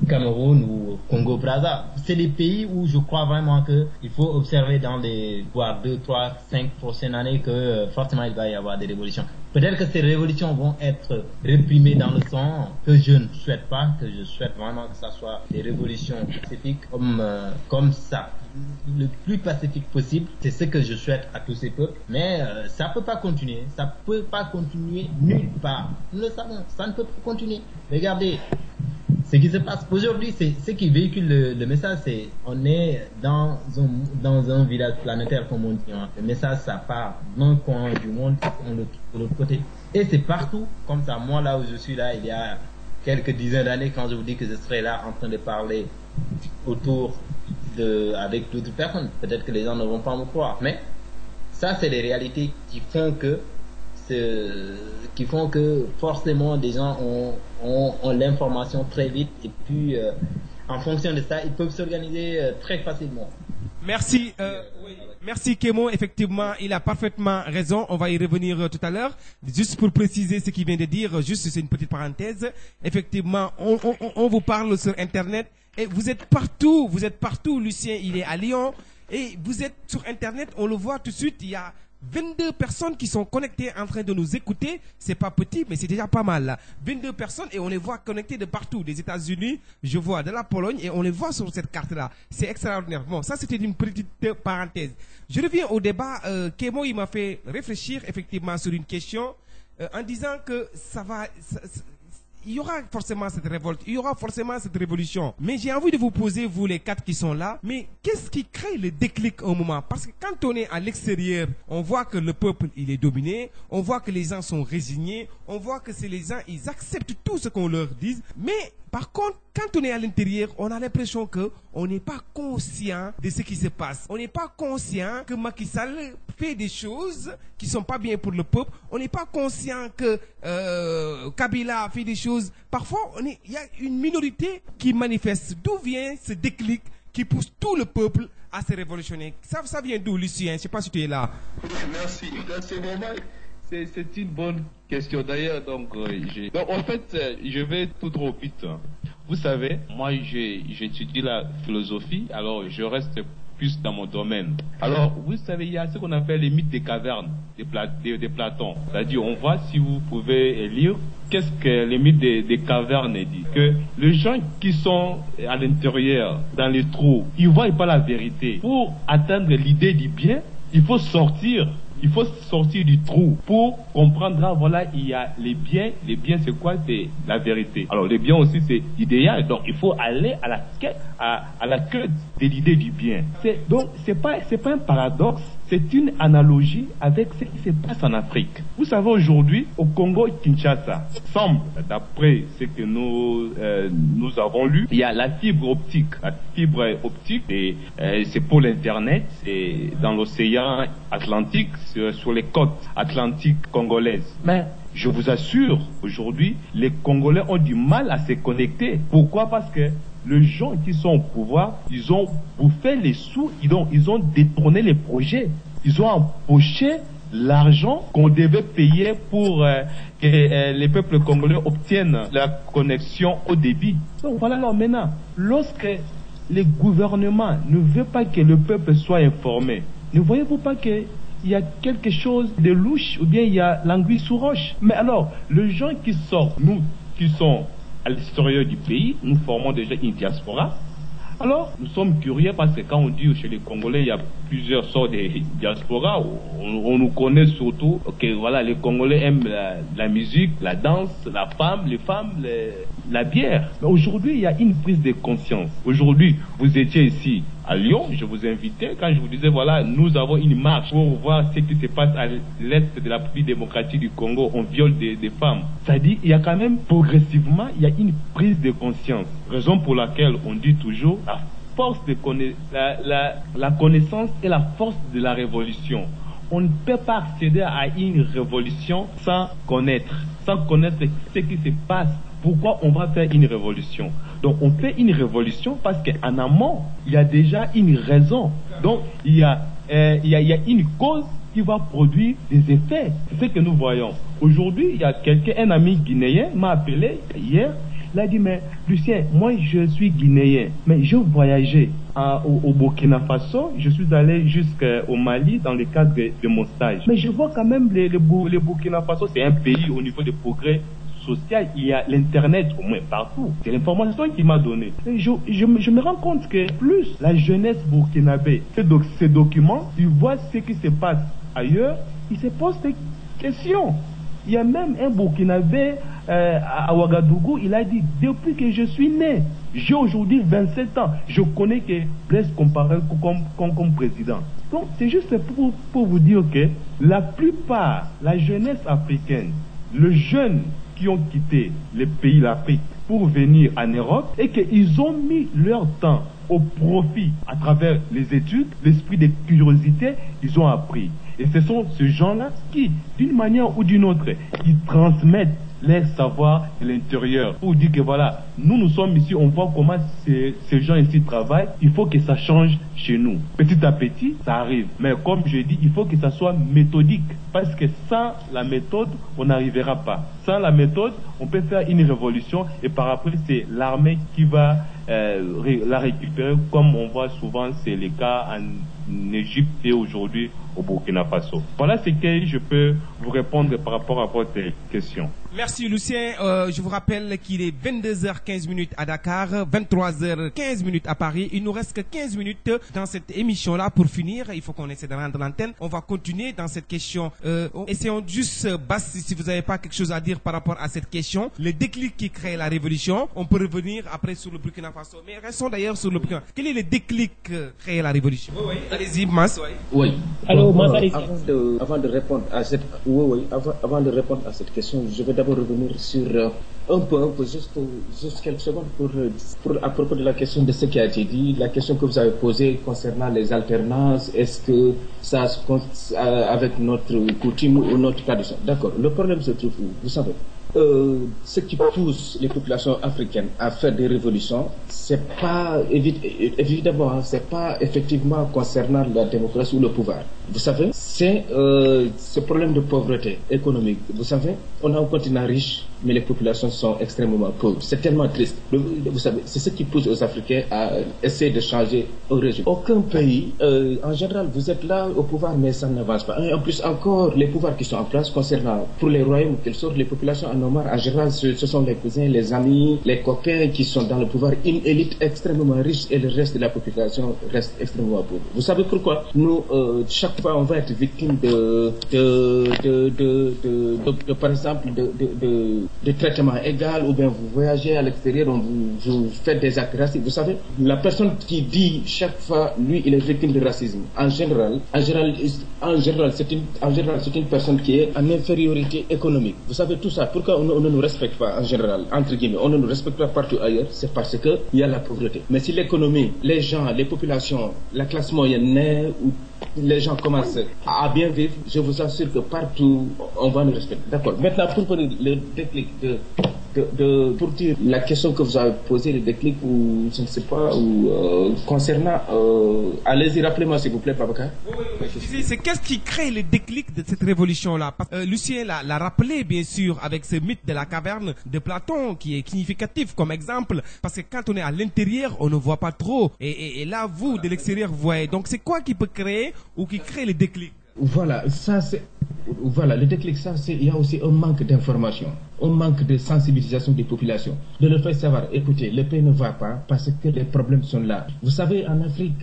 Speaker 6: Cameroun ou Congo-Brazza. C'est des pays où je crois vraiment que il faut observer dans les 2, 3, 5 prochaines années que forcément il va y avoir des révolutions. Peut-être que ces révolutions vont être réprimées dans le sang, que je ne souhaite pas, que je souhaite vraiment que ça soit des révolutions pacifiques comme ça. Le plus pacifique possible, c'est ce que je souhaite à tous ces peuples, mais ça peut pas continuer, ça peut pas continuer nulle part. Nous le savons, ça ne peut pas continuer. Regardez, ce qui se passe aujourd'hui, c'est ce qui véhicule le message, c'est on est dans un village planétaire comme on dit. Hein. Le message, ça part d'un coin du monde de l'autre côté. Et c'est partout comme ça. Moi, là où je suis là, il y a quelques dizaines d'années, quand je vous dis que je serais là en train de parler avec d'autres personnes, peut-être que les gens ne vont pas me croire. Mais ça, c'est les réalités qui font que forcément des gens ont l'information très vite et puis en fonction de ça ils peuvent s'organiser très facilement.
Speaker 4: Merci, merci Kémo. Effectivement, il a parfaitement raison. On va y revenir tout à l'heure. Juste pour préciser ce qu'il vient de dire, juste c'est une petite parenthèse. Effectivement, on vous parle sur Internet et vous êtes partout. Lucien, il est à Lyon et vous êtes sur Internet. On le voit tout de suite. Il y a 22 personnes qui sont connectées en train de nous écouter. C'est pas petit, mais c'est déjà pas mal là. 22 personnes et on les voit connectées de partout. Des États-Unis, je vois de la Pologne et on les voit sur cette carte-là. C'est extraordinaire. Bon, ça c'était une petite parenthèse. Je reviens au débat. Kémo, il m'a fait réfléchir effectivement sur une question en disant que il y aura forcément cette révolte, il y aura forcément cette révolution. Mais j'ai envie de vous poser, vous les quatre qui sont là, mais qu'est-ce qui crée le déclic au moment? Parce que quand on est à l'extérieur, on voit que le peuple, il est dominé, on voit que les gens sont résignés, on voit que c'est les gens, ils acceptent tout ce qu'on leur dit. Mais par contre, quand on est à l'intérieur, on a l'impression que on n'est pas conscient de ce qui se passe. On n'est pas conscient que Macky Sall fait des choses qui sont pas bien pour le peuple. On n'est pas conscient que Kabila fait des choses. Parfois, il y a une minorité qui manifeste. D'où vient ce déclic qui pousse tout le peuple à se révolutionner? Ça vient d'où, Lucien? Je ne sais pas si tu es là.
Speaker 8: Merci. C'est normal. C'est une bonne question. D'ailleurs, donc en fait, je vais tout droit au but. Vous savez, moi, j'étudie la philosophie, alors je reste plus dans mon domaine. Alors, vous savez, il y a ce qu'on appelle les mythes des cavernes de Platon. C'est-à-dire, on voit, si vous pouvez lire, qu'est-ce que les mythes des cavernes disent. Que les gens qui sont à l'intérieur, dans les trous, ils ne voient pas la vérité. Pour atteindre l'idée du bien, il faut sortir du trou pour comprendre, là, voilà, il y a les biens c'est quoi? C'est la vérité. Alors les biens aussi c'est idéal, donc il faut aller à la quête de l'idée du bien. Donc c'est pas un paradoxe, c'est une analogie avec ce qui se passe en Afrique. Vous savez, aujourd'hui au Congo-Kinshasa, semble, d'après ce que nous avons lu, il y a la fibre optique. La fibre optique, c'est pour l'internet, c'est dans l'océan Atlantique, sur les côtes atlantiques congolaises. Mais je vous assure, aujourd'hui, les Congolais ont du mal à se connecter. Pourquoi? Parce que les gens qui sont au pouvoir, ils ont bouffé les sous, ils ont détourné les projets. Ils ont empoché l'argent qu'on devait payer pour que les peuples congolais obtiennent la connexion au débit. Donc voilà, alors maintenant, lorsque les gouvernements ne veulent pas que le peuple soit informé, ne voyez-vous pas que il y a quelque chose de louche, ou bien il y a l'anguille sous roche? Mais alors, les gens qui sortent, nous qui sommes à l'extérieur du pays, nous formons déjà une diaspora. Alors, nous sommes curieux parce que quand on dit chez les Congolais, il y a plusieurs sortes de diaspora. On nous connaît surtout que voilà, les Congolais aiment la musique, la danse, la femme, les femmes, la bière. Mais aujourd'hui, il y a une prise de conscience. Aujourd'hui, vous étiez ici à Lyon, je vous invitais quand je vous disais voilà, nous avons une marche pour voir ce qui se passe à l'est de la République démocratique du Congo, on viole des femmes. Ça dit, il y a quand même progressivement, il y a une prise de conscience. Raison pour laquelle on dit toujours la force de la connaissance et la force de la révolution. On ne peut pas accéder à une révolution sans connaître ce qui se passe. Pourquoi on va faire une révolution? Donc on fait une révolution parce qu'en amont, il y a déjà une raison. Donc il y a une cause qui va produire des effets. C'est ce que nous voyons. Aujourd'hui, il y a un ami guinéen m'a appelé hier. Il a dit, mais Lucien, moi je suis guinéen, mais je voyageais au Burkina Faso, je suis allé jusqu'au Mali dans le cadre de mon stage. Mais je vois quand même les Burkina Faso, c'est un pays au niveau des progrès social, il y a l'internet au moins partout. C'est l'information qu'il m'a donnée. Je me rends compte que plus la jeunesse burkinabé ces documents, ils voient ce qui se passe ailleurs, ils se posent des questions. Il y a même un Burkinabé à Ouagadougou, il a dit, depuis que je suis né, j'ai aujourd'hui 27 ans, je connais que Blaise Compaoré comme président. Donc c'est juste pour vous dire que la plupart, la jeunesse africaine, les jeunes qui ont quitté les pays d'Afrique pour venir en Europe et qu'ils ont mis leur temps au profit à travers les études, l'esprit de curiosité, ils ont appris. Et ce sont ces gens-là qui, d'une manière ou d'une autre, ils transmettent leur savoir de l'intérieur pour dire que voilà, nous sommes ici, on voit comment ces gens ici travaillent, il faut que ça change chez nous. Petit à petit, ça arrive. Mais comme je dis, il faut que ça soit méthodique. Parce que sans la méthode, on n'arrivera pas. Sans la méthode, on peut faire une révolution et par après, c'est l'armée qui va la récupérer, comme on voit souvent, c'est le cas en Égypte et aujourd'hui au Burkina Faso. Voilà ce que je peux vous répondre par rapport à votre question.
Speaker 4: Merci Lucien. Je vous rappelle qu'il est 22h15 à Dakar, 23h15 à Paris. Il nous reste que 15 minutes dans cette émission-là pour finir. Il faut qu'on essaie de rendre l'antenne. On va continuer dans cette question. Essayons juste, Bass, si vous n'avez pas quelque chose à dire par rapport à cette question. Le déclic qui crée la révolution. On peut revenir après sur le Burkina Faso. Mais restons d'ailleurs sur le Burkina. Quel est le déclic qui crée la révolution? Oui. Allez-y, Mas.
Speaker 3: Oui.
Speaker 5: Alors,
Speaker 3: avant de répondre à cette question, je vais d'abord revenir sur un peu, juste quelques secondes à propos de la question de ce qui a été dit, la question que vous avez posée concernant les alternances, est-ce que ça se compte avec notre coutume ou notre tradition? D'accord. Le problème se trouve où? Vous savez, ce qui pousse les populations africaines à faire des révolutions, c'est pas évidemment, c'est pas effectivement concernant la démocratie ou le pouvoir. Vous savez, c'est ce problème de pauvreté économique. Vous savez, on a un continent riche, mais les populations sont extrêmement pauvres. C'est tellement triste. Vous savez, c'est ce qui pousse aux Africains à essayer de changer au régime. Aucun pays, en général, vous êtes là au pouvoir, mais ça n'avance pas. Et en plus, encore, les pouvoirs qui sont en place concernant, pour les royaumes, quelles sortent, les populations en nombre, en général, ce sont les cousins, les amis, les copains qui sont dans le pouvoir, une élite extrêmement riche et le reste de la population reste extrêmement pauvre. Vous savez pourquoi? Nous, chaque fois, on va être victime par exemple, de traitement égal, ou bien vous voyagez à l'extérieur, vous faites des actes racistes. Vous savez, la personne qui dit chaque fois, lui, il est victime de racisme. En général, c'est une personne qui est en infériorité économique. Vous savez tout ça. Pourquoi on ne nous respecte pas en général, entre guillemets, on ne nous respecte pas partout ailleurs? C'est parce que il y a la pauvreté. Mais si l'économie, les gens, les populations, la classe moyenne naît, ou les gens commencent à bien vivre, je vous assure que partout on va nous respecter. D'accord. Maintenant, pour le déclic pour dire la question que vous avez posée, le déclic, ou je ne sais pas, ou concernant, allez-y, rappelez-moi s'il vous plaît, Babacar.
Speaker 4: Oui. C'est qu'est-ce qui crée le déclic de cette révolution-là? Lucien l'a rappelé, bien sûr, avec ce mythe de la caverne de Platon, qui est significatif comme exemple, parce que quand on est à l'intérieur, on ne voit pas trop, et là, vous, de l'extérieur, vous voyez. Donc, c'est quoi qui peut créer, ou qui crée le déclic?
Speaker 3: Voilà, le déclic, il y a aussi un manque d'information, un manque de sensibilisation des populations, de leur faire savoir, écoutez, le pays ne va pas parce que les problèmes sont là. Vous savez, en Afrique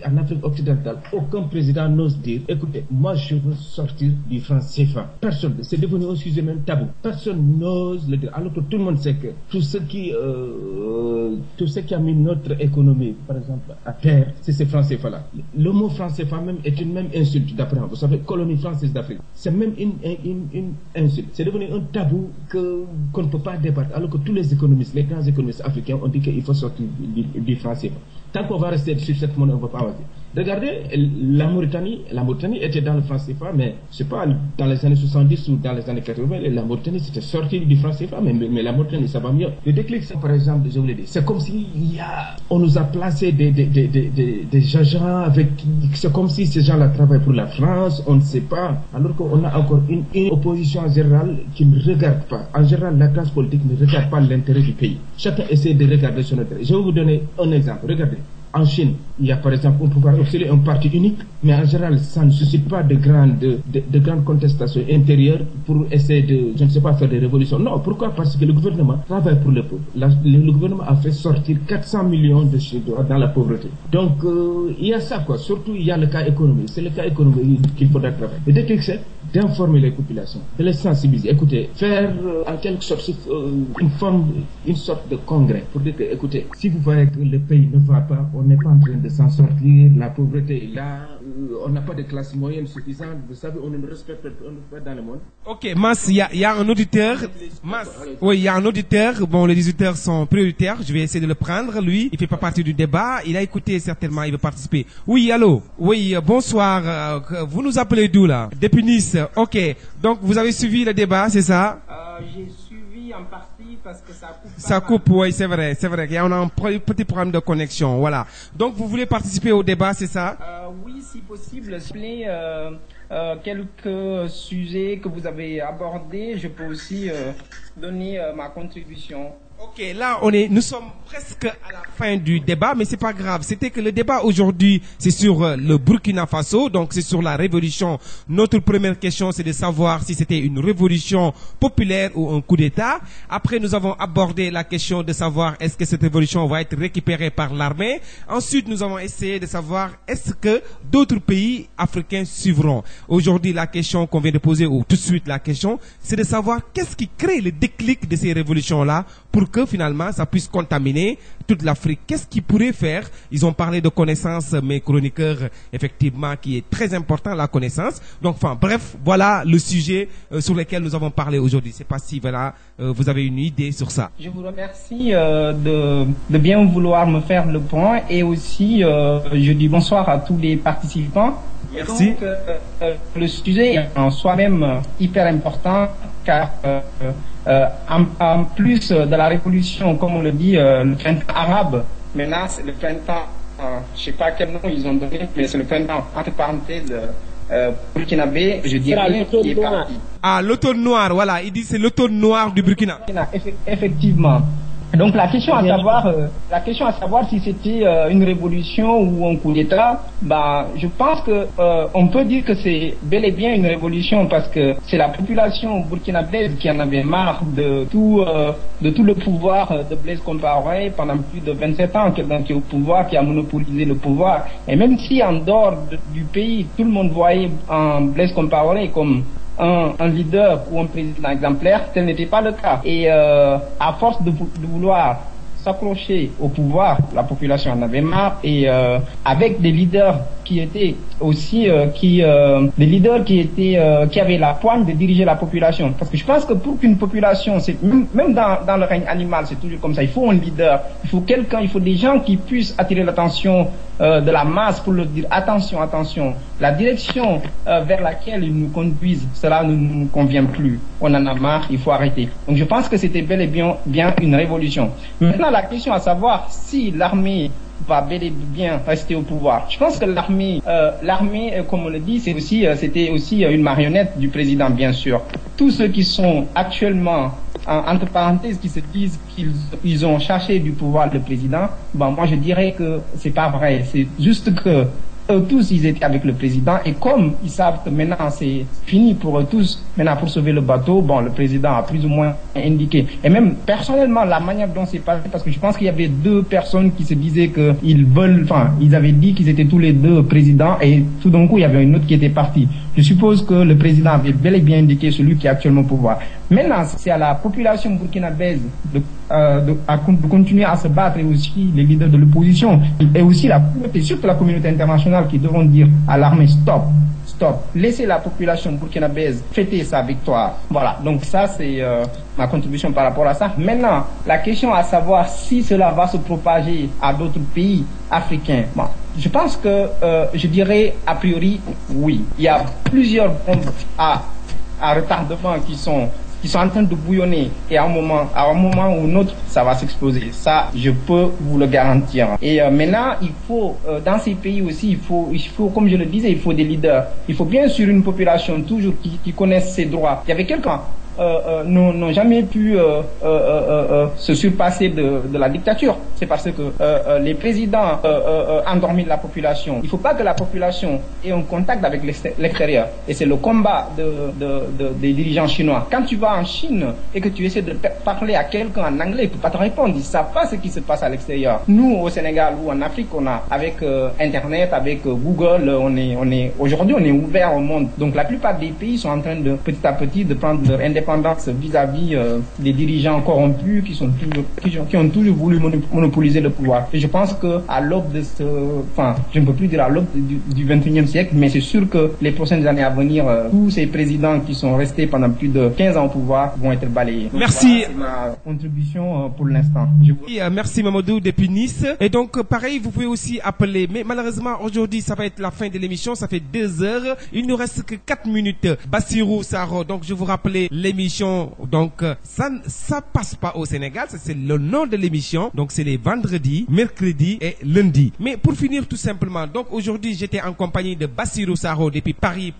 Speaker 3: occidentale, aucun président n'ose dire, écoutez, moi je veux sortir du franc CFA. Personne, c'est devenu un sujet même tabou. Personne n'ose le dire, alors que tout le monde sait que tout ce qui a mis notre économie, par exemple, à terre, c'est ce franc CFA-là. Le mot franc CFA même est une même insulte d'après moi. Vous savez, colonie française d'Afrique, c'est même une insulte. C'est devenu un tabou qu'on ne peut pas débattre, alors que tous les économistes, les grands économistes africains ont dit qu'il faut sortir du franc CFA. Tant qu'on va rester sur cette monnaie, on ne va pas avancer. Regardez, la Mauritanie était dans le franc CFA, mais je sais pas, dans les années 70 ou dans les années 80, la Mauritanie s'était sortie du franc CFA, mais la Mauritanie, ça va mieux. Le déclic, c'est par exemple, je vous l'ai dit, c'est comme si on nous a placé des agents avec, c'est comme si ces gens-là travaillent pour la France, on ne sait pas, alors qu'on a encore une opposition en général qui ne regarde pas. En général, la classe politique ne regarde pas l'intérêt du pays. Chacun essaie de regarder son intérêt. Je vais vous donner un exemple. Regardez. En Chine, il y a par exemple un pouvoir absolu, un parti unique, mais en général, ça ne suscite pas de grandes contestations intérieures pour essayer de, je ne sais pas, faire des révolutions. Non, pourquoi? Parce que le gouvernement travaille pour le peuple. Le gouvernement a fait sortir 400 millions de Chinois dans la pauvreté. Donc, il y a ça, quoi. Surtout, il y a le cas économique. C'est le cas économique qu'il faudra travailler. Le déclic, c'est d'informer les populations, de les sensibiliser. Écoutez, faire en quelque sorte une sorte de congrès pour dire que, écoutez, si vous voyez que le pays ne va pas, on n'est pas en train de s'en sortir, la pauvreté est là, on n'a pas de classe moyenne suffisante, vous savez, on ne respecte pas dans le monde.
Speaker 4: Ok, Mas, il y a un auditeur. Mas, oui, il y a un auditeur. Bon, les auditeurs sont prioritaires. Je vais essayer de le prendre. Lui, il fait pas partie du débat. Il a écouté certainement. Il veut participer. Oui, allô. Oui, bonsoir. Vous nous appelez d'où là? Depuis Nice. Ok. Donc, vous avez suivi le débat, c'est ça?
Speaker 9: J'ai suivi en partie parce que ça coupe.
Speaker 4: Ça coupe, oui, c'est vrai. C'est vrai. On a un petit problème de connexion. Voilà. Donc, vous voulez participer au débat, c'est ça?
Speaker 9: Oui, si possible. S'il vous plaît, quelques sujets que vous avez abordés, je peux aussi donner ma contribution.
Speaker 4: Ok, là nous sommes presque à la fin du débat, mais c'est pas grave. C'était que le débat aujourd'hui, c'est sur le Burkina Faso, donc c'est sur la révolution. Notre première question, c'est de savoir si c'était une révolution populaire ou un coup d'État. Après, nous avons abordé la question de savoir est-ce que cette révolution va être récupérée par l'armée. Ensuite, nous avons essayé de savoir est-ce que d'autres pays africains suivront. Aujourd'hui, la question qu'on vient de poser, ou tout de suite la question, c'est de savoir qu'est-ce qui crée le déclic de ces révolutions-là pour que finalement ça puisse contaminer toute l'Afrique. Qu'est-ce qu'ils pourraient faire? Ils ont parlé de connaissance, mes chroniqueurs, effectivement, qui est très important, la connaissance. Donc, enfin, bref, voilà le sujet sur lequel nous avons parlé aujourd'hui. Je ne sais pas si, voilà, vous avez une idée sur ça.
Speaker 9: Je vous remercie de bien vouloir me faire le point et aussi, je dis bonsoir à tous les participants.
Speaker 4: Merci.
Speaker 9: Donc, le sujet est en soi-même hyper important car en plus de la révolution, comme on le dit, le printemps arabe, maintenant c'est le printemps, je ne sais pas quel nom ils ont donné, mais c'est le printemps, entre parenthèses, burkinabé, je dirais, qui est parti.
Speaker 4: Ah, l'automne noir, voilà, il dit c'est l'automne noir du Burkina.
Speaker 9: Effectivement. Donc la question à savoir si c'était une révolution ou un coup d'État, je pense que on peut dire que c'est bel et bien une révolution parce que c'est la population burkinabé qui en avait marre de tout le pouvoir de Blaise Compaoré pendant plus de 27 ans qui est au pouvoir, qui a monopolisé le pouvoir. Et même si en dehors du pays, tout le monde voyait Blaise Compaoré comme un leader ou un président exemplaire, tel n'était pas le cas. Et à force de vouloir s'accrocher au pouvoir, la population en avait marre, et avec des leaders qui étaient aussi qui avaient la poigne de diriger la population. Parce que je pense que pour qu'une population, même dans le règne animal, c'est toujours comme ça, il faut un leader, il faut des gens qui puissent attirer l'attention de la masse pour leur dire attention, la direction vers laquelle ils nous conduisent, cela ne nous convient plus, on en a marre, il faut arrêter. Donc je pense que c'était bel et bien une révolution. Maintenant la question à savoir si l'armée va bel et bien rester au pouvoir. Je pense que l'armée, comme on le dit, c'était aussi une marionnette du président, bien sûr. Tous ceux qui sont actuellement, entre parenthèses, qui se disent qu'ils ont cherché du pouvoir le président, moi je dirais que c'est pas vrai. C'est juste que eux tous, ils étaient avec le président, et comme ils savent que maintenant c'est fini pour eux tous, maintenant pour sauver le bateau, le président a plus ou moins indiqué. Et même personnellement, la manière dont c'est passé, parce que je pense qu'il y avait deux personnes qui se disaient ils avaient dit qu'ils étaient tous les deux présidents, et tout d'un coup il y avait une autre qui était partie. Je suppose que le président avait bel et bien indiqué celui qui est actuellement au pouvoir. Maintenant, c'est à la population burkinabèse de continuer à se battre, et aussi les leaders de l'opposition, et aussi surtout la communauté internationale, qui devront dire à l'armée stop, laissez la population burkinabèse fêter sa victoire. Voilà, donc ça c'est ma contribution par rapport à ça. Maintenant, la question à savoir si cela va se propager à d'autres pays africains. Je pense que je dirais a priori oui. Il y a plusieurs bombes à retardement qui sont en train de bouillonner, et à un moment ou un autre, ça va s'exploser. Ça, je peux vous le garantir. Et maintenant, il faut, dans ces pays aussi, il faut, comme je le disais, il faut des leaders. Il faut bien sûr une population toujours qui connaisse ses droits. Il y avait quelqu'un n'ont jamais pu se surpasser de la dictature. C'est parce que les présidents endormis la population. Il ne faut pas que la population ait un contact avec l'extérieur. Et c'est le combat des dirigeants chinois. Quand tu vas en Chine et que tu essaies de parler à quelqu'un en anglais, il ne peut pas te répondre. Ils ne savent pas ce qui se passe à l'extérieur. Nous, au Sénégal ou en Afrique, on a, avec Internet, avec Google, aujourd'hui, on est ouvert au monde. Donc la plupart des pays sont en train de, petit à petit, de prendre leur indépendance vis-à-vis des dirigeants corrompus qui ont toujours voulu monopoliser le pouvoir. Et je pense que à l'aube de je ne peux plus dire à l'aube du 21e siècle, mais c'est sûr que les prochaines années à venir, tous ces présidents qui sont restés pendant plus de 15 ans au pouvoir vont être balayés. Donc,
Speaker 4: merci.
Speaker 9: Voilà, c'est ma contribution pour l'instant.
Speaker 4: Merci Mamadou depuis Nice. Et donc pareil, vous pouvez aussi appeler, mais malheureusement aujourd'hui ça va être la fin de l'émission, ça fait 2 heures, il ne reste que 4 minutes. Bassirou Saro, donc je vous rappelais l'émission, donc ça passe pas au Sénégal, c'est le nom de l'émission, donc c'est les vendredis, mercredis et lundi. Mais pour finir tout simplement, donc aujourd'hui j'étais en compagnie de Bassirou Saro depuis Paris,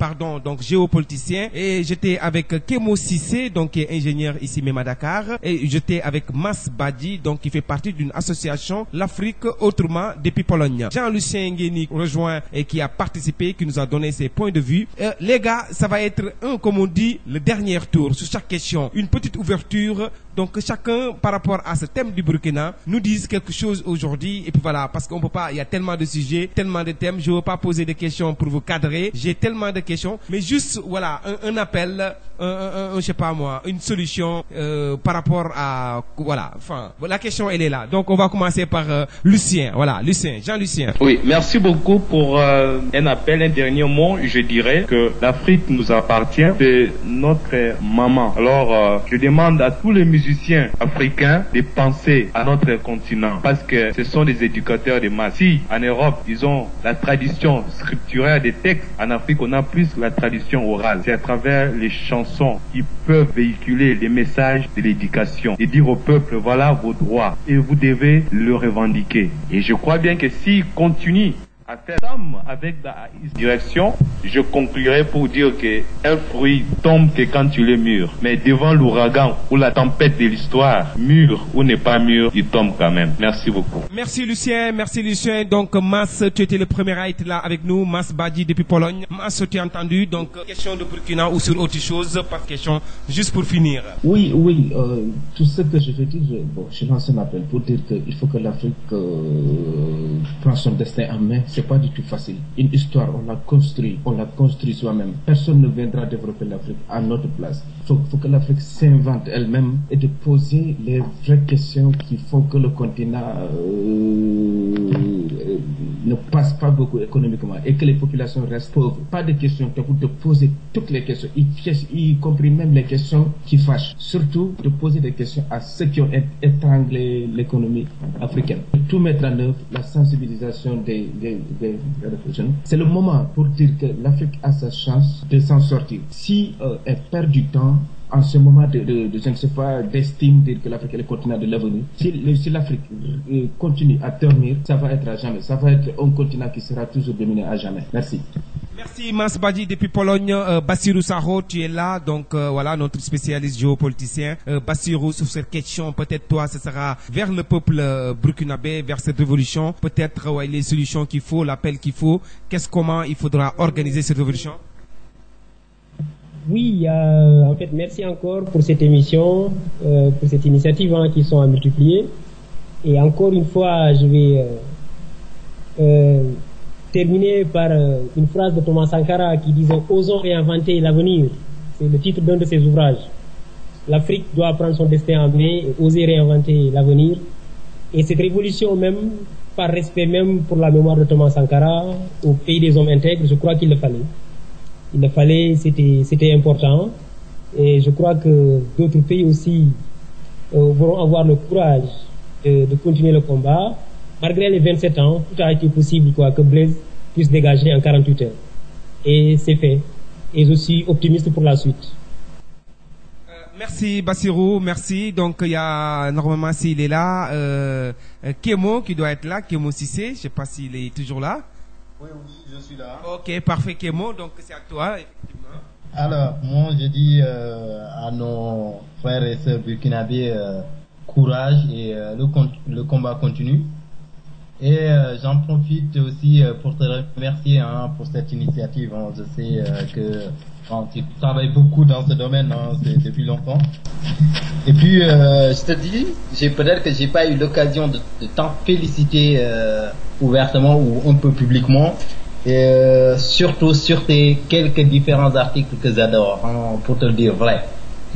Speaker 4: donc géopoliticien, et j'étais avec Kémo Sissé, donc qui est ingénieur ici même à Dakar, et j'étais avec Mas Badi, donc qui fait partie d'une association l'Afrique autrement depuis Pologne. Jean-Lucien Nguéni rejoint et qui a participé, qui nous a donné ses points de vue. Les gars, ça va être comme on dit, le dernier tour sur chaque question, une petite ouverture. Donc chacun par rapport à ce thème du Burkina nous dise quelque chose aujourd'hui, et puis voilà, parce qu'on peut pas, il y a tellement de sujets, tellement de thèmes, je veux pas poser des questions pour vous cadrer, j'ai tellement de questions, mais juste voilà un appel, je sais pas moi, une solution par rapport à voilà, enfin la question elle est là. Donc on va commencer par Lucien, voilà, Jean-Lucien.
Speaker 7: Oui, merci beaucoup pour un appel, un dernier mot. Je dirais que l'Afrique nous appartient, c'est notre maman. Alors je demande à tous les musiciens africains de penser à notre continent, parce que ce sont des éducateurs de masse. Si en Europe ils ont la tradition scripturaire des textes, en Afrique on a plus la tradition orale. C'est à travers les chansons qui peuvent véhiculer les messages de l'éducation et dire au peuple voilà vos droits et vous devez le revendiquer. Et je crois bien que s'ils continuent À terme, avec la direction, je conclurai pour dire que un fruit tombe que quand tu le mûres. Mais devant l'ouragan ou la tempête de l'histoire, mûr ou n'est pas mûr, il tombe quand même. Merci beaucoup.
Speaker 4: Merci Lucien. Donc Mas, tu étais le premier à être là avec nous. Mas Badji depuis Pologne. Mas, tu as entendu. Donc question de Burkina ou sur autre chose, pas de question. Juste pour finir.
Speaker 3: Oui. Tout ce que je veux dire, je lance un appel pour dire qu'il faut que l'Afrique prenne son destin en main. C'est pas du tout facile. Une histoire, on l'a construit soi-même. Personne ne viendra développer l'Afrique à notre place. Faut que l'Afrique s'invente elle-même et de poser les vraies questions qui font que le continent ne passe pas beaucoup économiquement et que les populations restent pauvres. Pas de questions, de poser toutes les questions, y compris même les questions qui fâchent. Surtout de poser des questions à ceux qui ont étranglé l'économie africaine. De tout mettre en œuvre, la sensibilisation des jeunes. C'est le moment pour dire que l'Afrique a sa chance de s'en sortir. Si elle perd du temps en ce moment je ne sais pas, d'estime, dire que l'Afrique est le continent de l'avenir, si l'Afrique continue à dormir, ça va être à jamais. Ça va être un continent qui sera toujours dominé à jamais. Merci.
Speaker 4: Merci Mas Badji depuis Pologne. Bassirou Sakho, tu es là, donc voilà notre spécialiste géopoliticien. Bassirou, sur cette question, peut-être toi, ce sera vers le peuple burkinabé, vers cette révolution, peut-être les solutions qu'il faut, l'appel qu'il faut. Comment il faudra organiser cette révolution?
Speaker 5: Oui, en fait, merci encore pour cette émission, pour cette initiative qui sont à multiplier. Et encore une fois, je vais terminer par une phrase de Thomas Sankara qui disait « Osons réinventer l'avenir ». C'est le titre d'un de ses ouvrages. L'Afrique doit prendre son destin en main et oser réinventer l'avenir. Et cette révolution même, par respect même pour la mémoire de Thomas Sankara, au pays des hommes intègres, je crois qu'il le fallait. Il le fallait, c'était important. Et je crois que d'autres pays aussi vont avoir le courage de continuer le combat. Malgré les 27 ans, tout a été possible que Blaise puisse dégager en 48 heures. Et c'est fait. Et je suis optimiste pour la suite.
Speaker 4: Merci Bassirou, merci. Donc il y a normalement s'il est là, Kémo qui doit être là, Kémo Cissé, je ne sais pas s'il est toujours là.
Speaker 6: Oui, je suis là.
Speaker 4: Ok, parfait Kémo, donc c'est à toi, effectivement.
Speaker 6: Alors, moi je dis à nos frères et sœurs burkinabés, courage et le combat continue. Et j'en profite aussi pour te remercier pour cette initiative. Je sais que tu travailles beaucoup dans ce domaine depuis longtemps. Et puis, je te dis, peut-être que j'ai pas eu l'occasion de t'en féliciter ouvertement ou un peu publiquement. Et surtout sur tes quelques différents articles que j'adore, pour te le dire vrai.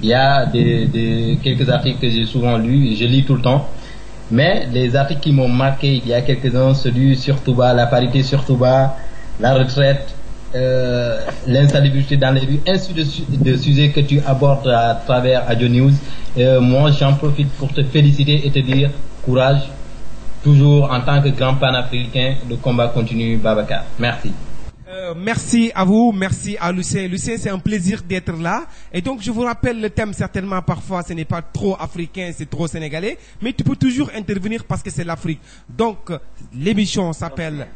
Speaker 6: Il y a quelques articles que j'ai souvent lus et je lis tout le temps. Mais les articles qui m'ont marqué, il y a quelques-uns, celui sur Touba, la parité sur Touba, la retraite, l'insalubrité dans les rues, ainsi de sujets que tu abordes à travers Radio News. Moi, j'en profite pour te féliciter et te dire courage. Toujours en tant que grand panafricain, le combat continue, Babacar. Merci.
Speaker 4: Merci à vous, merci à Lucien. Lucien, c'est un plaisir d'être là. Et donc, je vous rappelle le thème, certainement, parfois, ce n'est pas trop africain, c'est trop sénégalais. Mais tu peux toujours intervenir parce que c'est l'Afrique. Donc, l'émission s'appelle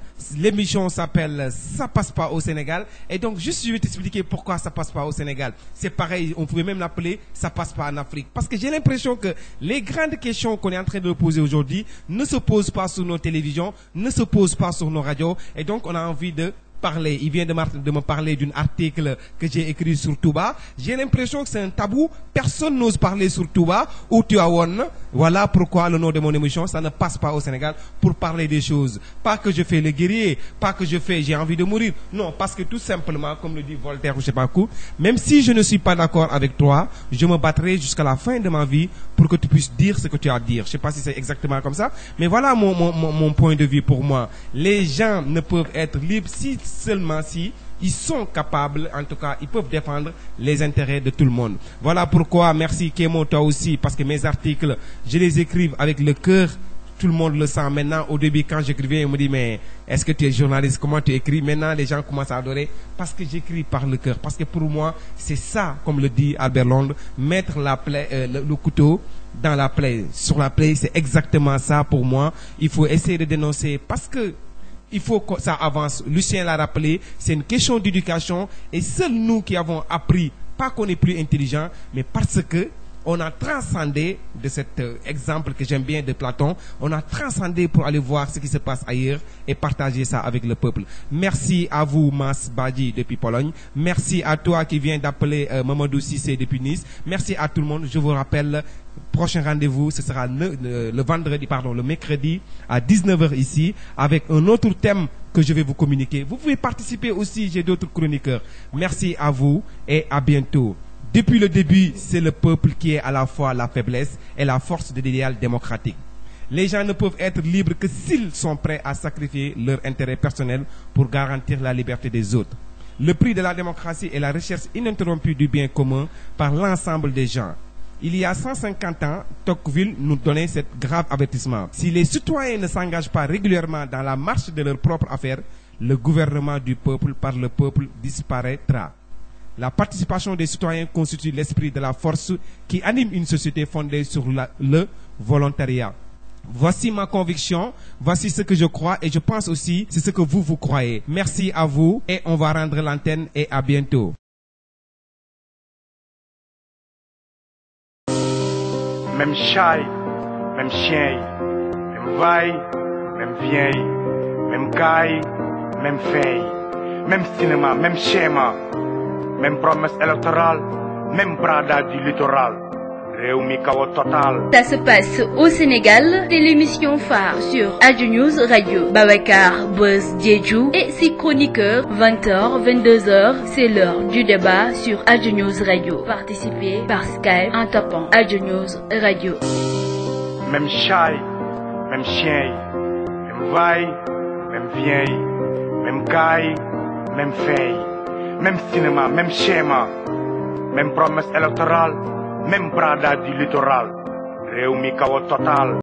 Speaker 4: Ça passe pas au Sénégal. Et donc, juste, je vais t'expliquer pourquoi ça passe pas au Sénégal. C'est pareil, on pouvait même l'appeler Ça passe pas en Afrique. Parce que j'ai l'impression que les grandes questions qu'on est en train de poser aujourd'hui ne se posent pas sur nos télévisions, ne se posent pas sur nos radios. Et donc, on a envie de parler. Il vient de me parler d'un article que j'ai écrit sur Touba. J'ai l'impression que c'est un tabou. Personne n'ose parler sur Touba ou Tivaouane. Voilà pourquoi le nom de mon émission, ça ne passe pas au Sénégal pour parler des choses. Pas que je fais le guerrier, pas que j'ai envie de mourir. Non, parce que tout simplement, comme le dit Voltaire ou je sais pas quoi, même si je ne suis pas d'accord avec toi, je me battrai jusqu'à la fin de ma vie pour que tu puisses dire ce que tu as à dire. Je sais pas si c'est exactement comme ça, mais voilà mon point de vue pour moi. Les gens ne peuvent être libres seulement si ils sont capables, en tout cas, ils peuvent défendre les intérêts de tout le monde. Voilà pourquoi, merci Kémo, toi aussi, parce que mes articles, je les écris avec le cœur. Tout le monde le sent maintenant. Au début, quand j'écrivais, on me dit, mais est-ce que tu es journaliste? Comment tu écris? Maintenant, les gens commencent à adorer parce que j'écris par le cœur. Parce que pour moi, c'est ça, comme le dit Albert Londres, mettre la plaie, le couteau dans la plaie. Sur la plaie, c'est exactement ça pour moi. Il faut essayer de dénoncer parce que il faut que ça avance. Lucien l'a rappelé, c'est une question d'éducation et seuls nous qui avons appris, pas qu'on est plus intelligent, mais parce que on a transcendé de cet exemple que j'aime bien de Platon, on a transcendé pour aller voir ce qui se passe ailleurs et partager ça avec le peuple. Merci à vous, Mas Badji depuis Pologne. Merci à toi qui viens d'appeler Mamadou Cissé depuis Nice. Merci à tout le monde. Je vous rappelle, prochain rendez-vous, ce sera le mercredi à 19h ici avec un autre thème que je vais vous communiquer. Vous pouvez participer aussi, j'ai d'autres chroniqueurs. Merci à vous et à bientôt. Depuis le début, c'est le peuple qui est à la fois la faiblesse et la force de l'idéal démocratique. Les gens ne peuvent être libres que s'ils sont prêts à sacrifier leur intérêt personnel pour garantir la liberté des autres. Le prix de la démocratie est la recherche ininterrompue du bien commun par l'ensemble des gens. Il y a 150 ans, Tocqueville nous donnait ce grave avertissement. Si les citoyens ne s'engagent pas régulièrement dans la marche de leurs propres affaires, le gouvernement du peuple par le peuple disparaîtra. La participation des citoyens constitue l'esprit de la force qui anime une société fondée sur le volontariat. Voici ma conviction, voici ce que je crois et je pense aussi c'est ce que vous croyez. Merci à vous et on va rendre l'antenne et à bientôt.
Speaker 1: Même chat, même chien, même vaille, même vieille, même caille, même feuille, même cinéma, même schéma. Même promesse électorale, même bradage du littoral. Réumi Kawo total.
Speaker 2: Ça se passe au Sénégal, c'est l'émission phare sur Adjo News Radio. Babacar Buzz Diedhiou et ses chroniqueurs, 20h, 22h, c'est l'heure du débat sur Adjo News Radio. Participez par Skype en tapant Adjo News Radio.
Speaker 1: Même chat, même chien, même vaille, même vieille, même caille, même feuille. Même cinéma, même schéma, même promesse électorale, même bradage du littoral. Réumi Kawo total.